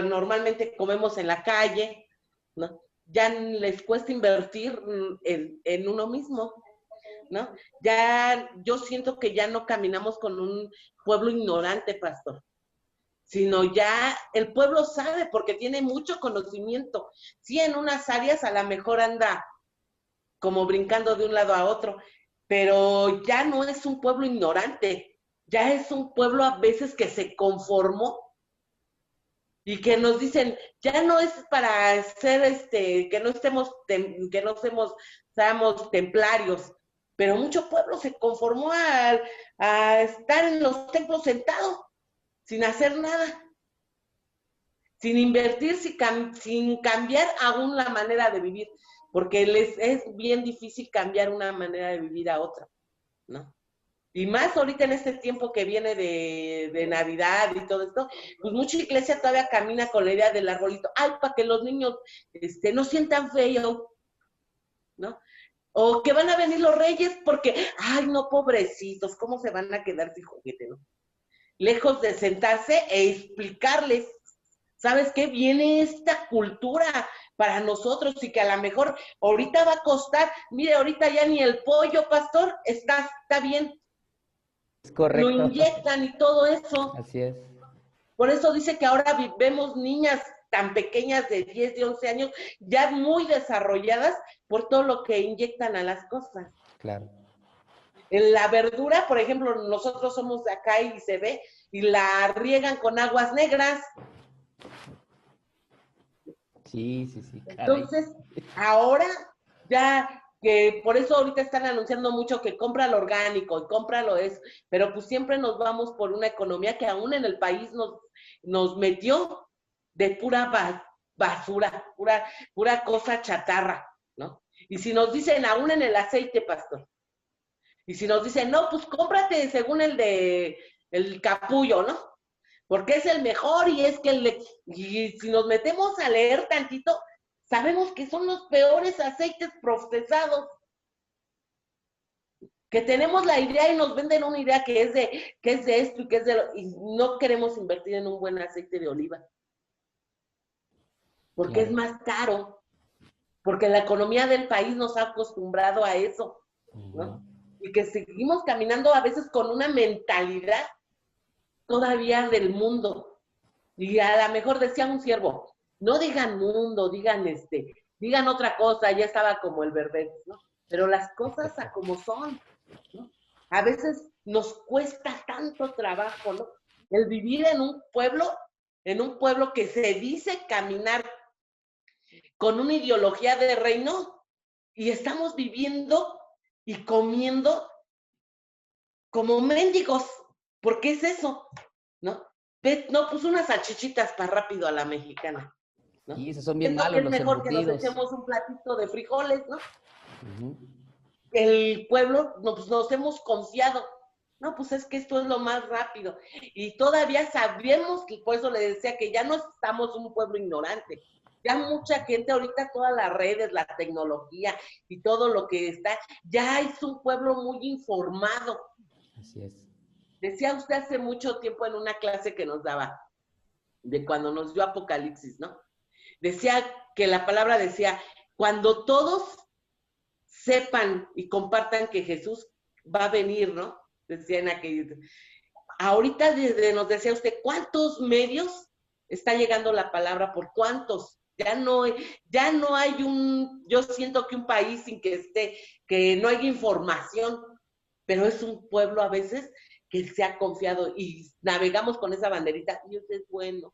normalmente comemos en la calle, ¿no? Ya les cuesta invertir en uno mismo, ¿no? Ya yo siento que ya no caminamos con un pueblo ignorante, pastor, sino ya el pueblo sabe porque tiene mucho conocimiento. Sí, en unas áreas a lo mejor anda como brincando de un lado a otro, pero ya no es un pueblo ignorante, ya es un pueblo a veces que se conformó y que nos dicen, ya no es para ser que no seamos templarios, pero mucho pueblo se conformó a estar en los templos sentado, sin hacer nada, sin invertir, sin cambiar aún la manera de vivir, porque les es bien difícil cambiar una manera de vivir a otra, ¿no? Y más ahorita en este tiempo que viene de Navidad y todo esto, pues mucha iglesia todavía camina con la idea del arbolito. Ay, para que los niños no sientan feo, ¿no? O que van a venir los reyes porque, ay, no, pobrecitos, ¿cómo se van a quedar sin juguete, no? Lejos de sentarse e explicarles, ¿sabes qué? Viene esta cultura para nosotros y que a lo mejor ahorita va a costar, mire, ahorita ya ni el pollo, pastor, está bien. Es correcto. Lo inyectan y todo eso. Así es. Por eso dice que ahora vemos niñas tan pequeñas de 10, de 11 años, ya muy desarrolladas por todo lo que inyectan a las cosas. Claro. En la verdura, por ejemplo, nosotros somos de acá y se ve, y la riegan con aguas negras. Sí, sí, sí. Caray. Entonces, ahora ya que por eso ahorita están anunciando mucho que compra lo orgánico y cómpralo eso, pero pues siempre nos vamos por una economía que aún en el país nos metió de pura basura, pura cosa chatarra, ¿no? Y si nos dicen aún en el aceite, pastor, y si nos dicen, no, pues cómprate según el capullo, ¿no? Porque es el mejor y es que y si nos metemos a leer tantito, sabemos que son los peores aceites procesados, que tenemos la idea y nos venden una idea que es de esto y que es y no queremos invertir en un buen aceite de oliva, porque claro. es más caro. porque la economía del país nos ha acostumbrado a eso, ¿no? Y que seguimos caminando a veces con una mentalidad todavía del mundo. Y a lo mejor decía un siervo, no digan mundo, digan otra cosa, ya estaba como el Verbex, ¿no? Pero las cosas a como son, ¿no? A veces nos cuesta tanto trabajo, ¿no? El vivir en un pueblo que se dice caminar con una ideología de reino, y estamos viviendo y comiendo como mendigos, porque es eso, ¿no? No, pues unas salchichitas para rápido a la mexicana, ¿no? Y esos son bien Siento que malos es los mejor que nos embutidos. echemos un platito de frijoles, ¿no? Ujú. El pueblo, no, pues nos hemos confiado, no, pues es que esto es lo más rápido, y todavía sabemos, que por eso le decía que ya no estamos un pueblo ignorante, ya mucha gente ahorita, todas las redes, la tecnología y todo lo que está, ya es un pueblo muy informado. Así es. Decía usted hace mucho tiempo en una clase que nos daba, de cuando nos dio Apocalipsis, ¿no? Decía que la palabra decía, cuando todos sepan y compartan que Jesús va a venir, ¿no? Decía en aquel... Ahorita nos decía usted, ¿cuántos medios está llegando la palabra? ¿Por cuántos? Ya no hay yo siento que un país sin que no haya información, pero es un pueblo a veces que se ha confiado y navegamos con esa banderita, Dios es bueno.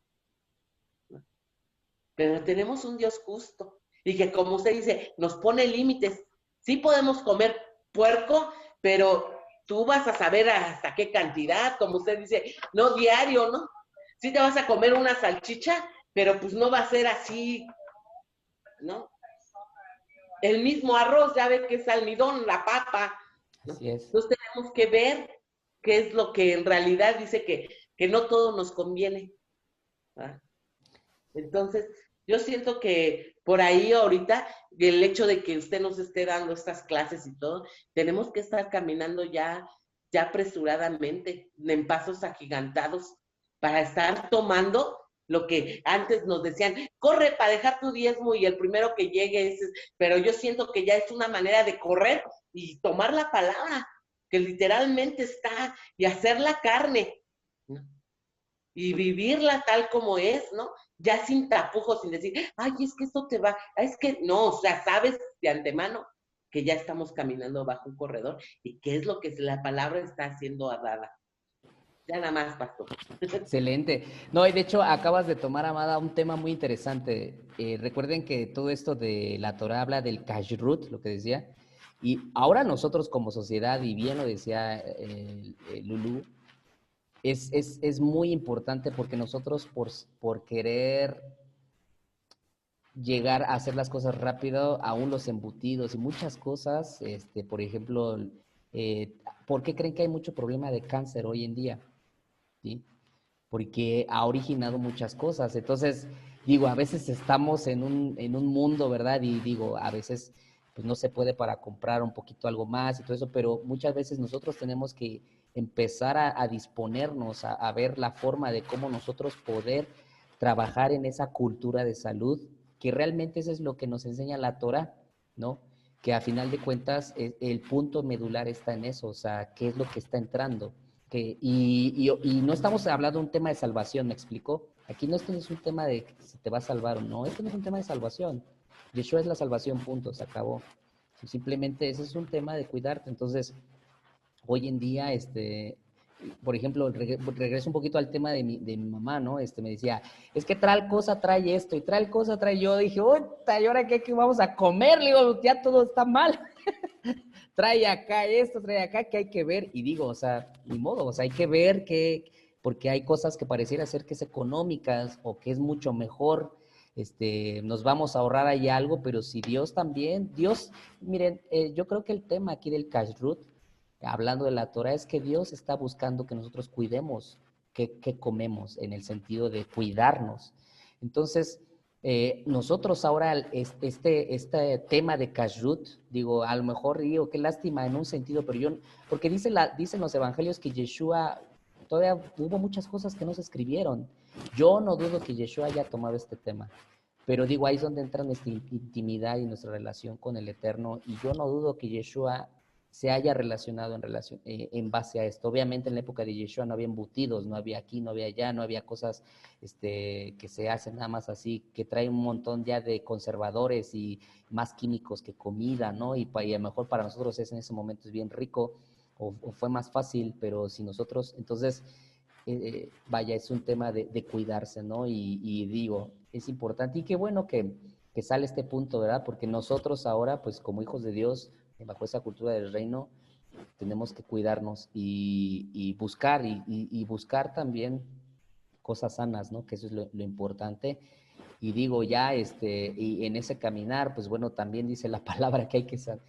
Pero tenemos un Dios justo y que, como usted dice, nos pone límites. Sí podemos comer puerco, pero tú vas a saber hasta qué cantidad, como usted dice, no diario, ¿no? Sí te vas a comer una salchicha, pero pues no va a ser así, ¿no? El mismo arroz, ya ve que es almidón, la papa, ¿no? Así es. Entonces tenemos que ver qué es lo que en realidad dice que no todo nos conviene, ¿verdad? Entonces, yo siento que por ahí ahorita, el hecho de que usted nos esté dando estas clases y todo, tenemos que estar caminando ya apresuradamente, en pasos agigantados, para estar tomando lo que antes nos decían, corre para dejar tu diezmo y el primero que llegue pero yo siento que ya es una manera de correr y tomar la palabra, que literalmente está, y hacer la carne, ¿no? Y vivirla tal como es, ¿no? Ya sin tapujos, sin decir, ay, es que esto te va, es que no, o sea, sabes de antemano que ya estamos caminando bajo un corredor y qué es lo que la palabra está haciendo dada. Ya nada más, pastor. Excelente. No, y de hecho acabas de tomar, Amada, un tema muy interesante. Recuerden que todo esto de la Torah habla del kashrut, lo que decía, y ahora nosotros como sociedad, y bien lo decía Lulú, es muy importante porque nosotros por querer llegar a hacer las cosas rápido, aún los embutidos y muchas cosas, por ejemplo, ¿por qué creen que hay mucho problema de cáncer hoy en día? ¿Sí? Porque ha originado muchas cosas. Entonces, digo, a veces estamos en un mundo, ¿verdad? Y digo, a veces pues no se puede para comprar un poquito algo más y todo eso, pero muchas veces nosotros tenemos que empezar a disponernos, a ver la forma de cómo nosotros poder trabajar en esa cultura de salud, que realmente eso es lo que nos enseña la Torah, ¿no? Que a final de cuentas el punto medular está en eso, o sea, qué es lo que está entrando. Y no estamos hablando de un tema de salvación, ¿me explicó? Aquí no es un tema de si te va a salvar o no, esto no es un tema de salvación. Yeshua es la salvación, punto, se acabó. Simplemente ese es un tema de cuidarte. Entonces, hoy en día, por ejemplo, regreso un poquito al tema de mi mamá, ¿no? Me decía, es que tal cosa trae esto y tal cosa trae yo. Dije, ¿y ahora qué vamos a comer? Le digo, ya todo está mal. Trae acá esto, trae acá, que hay que ver. Y digo, o sea, ni modo, o sea, hay que ver porque hay cosas que pareciera ser que es económicas o que es mucho mejor, nos vamos a ahorrar ahí algo, pero si Dios también, miren, yo creo que el tema aquí del kashrut, hablando de la Torah, es que Dios está buscando que nosotros cuidemos qué comemos, en el sentido de cuidarnos. Entonces, nosotros ahora este tema de kashrut, digo, a lo mejor digo, qué lástima en un sentido, pero porque dicen los evangelios que Yeshua, todavía hubo muchas cosas que no se escribieron. Yo no dudo que Yeshua haya tomado este tema, Pero digo, ahí es donde entra nuestra intimidad y nuestra relación con el Eterno. Y yo no dudo que Yeshua se haya relacionado en base a esto. Obviamente en la época de Yeshua no había embutidos, no había aquí, no había allá, no había cosas que se hacen nada más así, que traen un montón ya de conservadores y más químicos que comida, ¿no? Y a lo mejor para nosotros en ese momento es bien rico o fue más fácil, pero si nosotros, entonces, vaya, es un tema de cuidarse, ¿no? Y digo, es importante y qué bueno que sale este punto, ¿verdad? Porque nosotros ahora, pues como hijos de Dios, bajo esa cultura del reino, tenemos que cuidarnos y buscar, y buscar también cosas sanas, ¿no? Que eso es lo importante. Y digo, ya, y en ese caminar, pues bueno, también dice la palabra que hay que saber,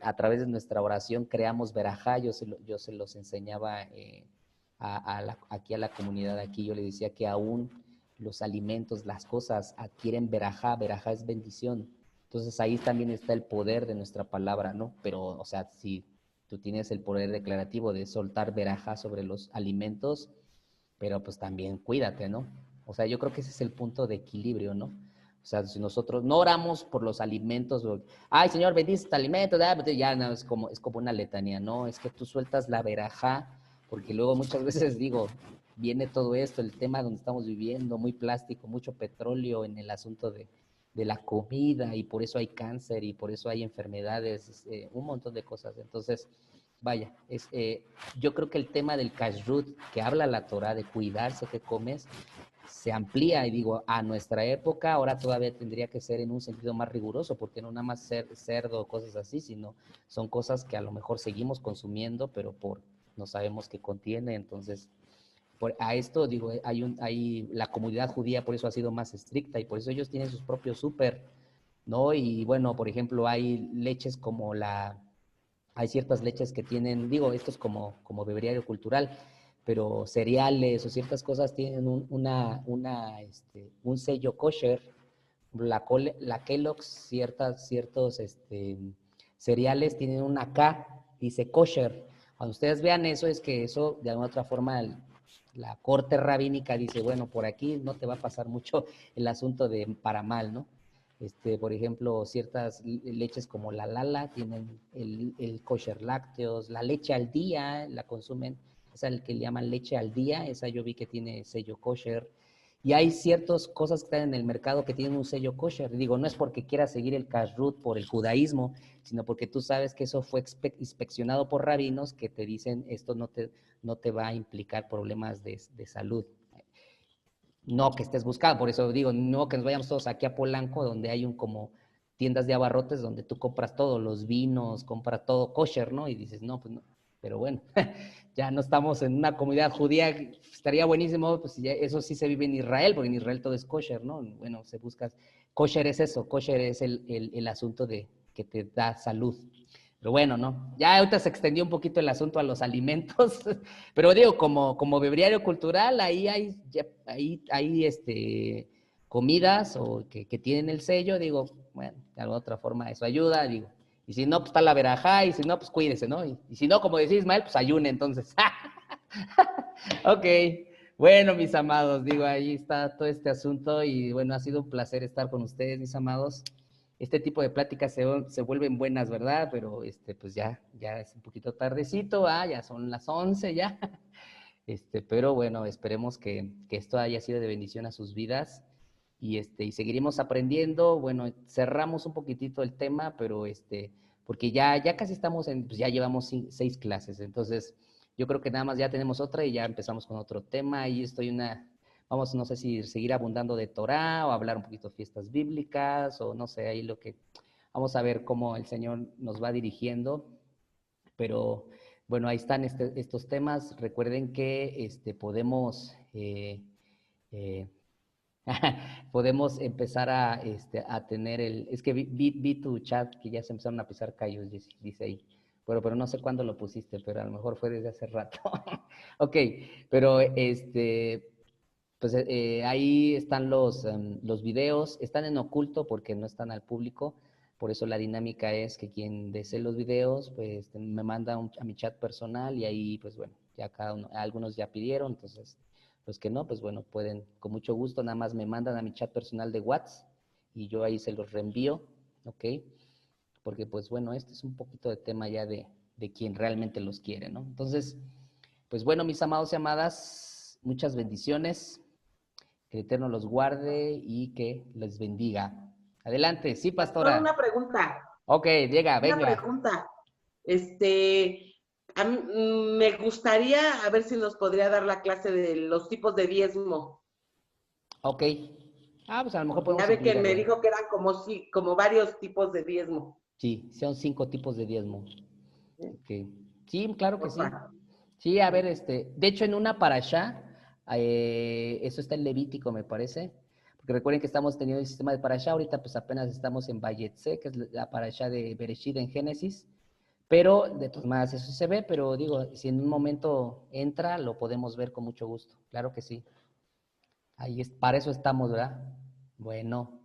a través de nuestra oración creamos verajá. Yo se los enseñaba aquí a la comunidad, aquí yo le decía que aún los alimentos, las cosas adquieren verajá. Verajá es bendición. Entonces ahí también está el poder de nuestra palabra, ¿no? Pero, o sea, si tú tienes el poder declarativo de soltar verajá sobre los alimentos, pero pues también cuídate, ¿no? O sea, yo creo que ese es el punto de equilibrio, ¿no? O sea, si nosotros no oramos por los alimentos, ay, Señor, bendice este alimento, ya no, es como una letanía, no, es que tú sueltas la verajá, porque luego muchas veces digo, viene todo esto, el tema donde estamos viviendo, muy plástico, mucho petróleo en el asunto de la comida, y por eso hay cáncer, y por eso hay enfermedades, un montón de cosas. Entonces, vaya, yo creo que el tema del kashrut que habla la Torah, de cuidarse que comes, se amplía, y digo, a nuestra época ahora todavía tendría que ser en un sentido más riguroso, porque no nada más cerdo o cosas así, sino son cosas que a lo mejor seguimos consumiendo, pero no sabemos qué contiene. Entonces, a esto digo, la comunidad judía por eso ha sido más estricta, y por eso ellos tienen sus propios súper, ¿no? Y bueno, por ejemplo, hay leches como hay ciertas leches que tienen, digo, esto es como bebería cultural, pero cereales o ciertas cosas tienen un sello kosher. La Kellogg's, ciertos cereales tienen una K, dice kosher. Cuando ustedes vean eso, es que eso, de alguna otra forma, la corte rabínica dice, bueno, por aquí no te va a pasar mucho el asunto de para mal, ¿no? Por ejemplo, ciertas leches como la Lala tienen el kosher lácteos, la leche al día la consumen, esa es el que le llaman leche al día, esa yo vi que tiene sello kosher. Y hay ciertas cosas que están en el mercado que tienen un sello kosher. Digo, no es porque quieras seguir el kashrut por el judaísmo, sino porque tú sabes que eso fue inspeccionado por rabinos que te dicen esto no te va a implicar problemas de salud. No que estés buscando, por eso digo, no que nos vayamos todos aquí a Polanco, donde hay como tiendas de abarrotes donde tú compras todos los vinos, compras todo kosher, ¿no? Y dices, no, pues no. Pero bueno, ya no estamos en una comunidad judía, estaría buenísimo, pues ya eso sí se vive en Israel, porque en Israel todo es kosher, ¿no? Bueno, se busca, kosher es eso, kosher es el asunto de que te da salud. Pero bueno, ¿no? Ya ahorita se extendió un poquito el asunto a los alimentos, pero digo, como breviario cultural, ahí hay comidas que tienen el sello, digo, bueno, de alguna otra forma eso ayuda, digo. Y si no, pues está la verajá, y si no, pues cuídese, ¿no? Y si no, como decía Ismael, pues ayune, entonces. Ok, bueno, mis amados, digo, ahí está todo este asunto, y bueno, ha sido un placer estar con ustedes, mis amados. Este tipo de pláticas se vuelven buenas, ¿verdad? Pero pues ya es un poquito tardecito, ya son las 11 ya. Pero bueno, esperemos que esto haya sido de bendición a sus vidas, y seguiremos aprendiendo. Bueno, cerramos un poquitito el tema, pero porque ya casi estamos pues ya llevamos 6 clases, entonces yo creo que nada más ya tenemos otra y ya empezamos con otro tema, y vamos, no sé si seguir abundando de Torah o hablar un poquito de fiestas bíblicas, o no sé, ahí vamos a ver cómo el Señor nos va dirigiendo, pero bueno, ahí están estos temas. Recuerden que podemos podemos empezar a tener es que vi tu chat que ya se empezaron a pisar callos, dice ahí. Pero no sé cuándo lo pusiste, pero a lo mejor fue desde hace rato. Ok, pero pues ahí están los videos, están en oculto porque no están al público. Por eso la dinámica es que quien desee los videos, pues me manda a mi chat personal, y ahí, pues bueno, ya algunos ya pidieron, entonces Los que no, pues bueno, pueden, con mucho gusto, nada más me mandan a mi chat personal de WhatsApp y yo ahí se los reenvío, ¿ok? Porque pues bueno, este es un poquito de tema ya de quien realmente los quiere, ¿no? Entonces, pues bueno, mis amados y amadas, muchas bendiciones, que el Eterno los guarde y que les bendiga. Adelante, sí, Pastor, pastora. una pregunta. Ok, llega, Una venga. pregunta. A mí, me gustaría, a ver si nos podría dar la clase de los tipos de diezmo. Ok. Ah, pues a lo mejor Ya podemos ve que me incluirlo. dijo que eran como varios tipos de diezmo. Sí, son 5 tipos de diezmo. Ok. Sí, claro que sí. Porfa. Sí, a ver, de hecho en una parashá, eso está en Levítico, me parece, porque recuerden que estamos teniendo el sistema de parashá, ahorita pues apenas estamos en Vayetze, que es la parashá de Bereshit en Génesis, pero de todas maneras eso se ve, pero digo, si en un momento entra, lo podemos ver con mucho gusto, claro que sí. Ahí es, para eso estamos, ¿verdad? Bueno,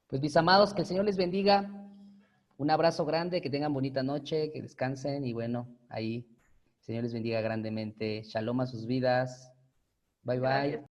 pues mis amados, que el Señor les bendiga, un abrazo grande, que tengan bonita noche, que descansen y bueno, ahí, el Señor les bendiga grandemente. Shalom a sus vidas. Bye, bye. Gracias.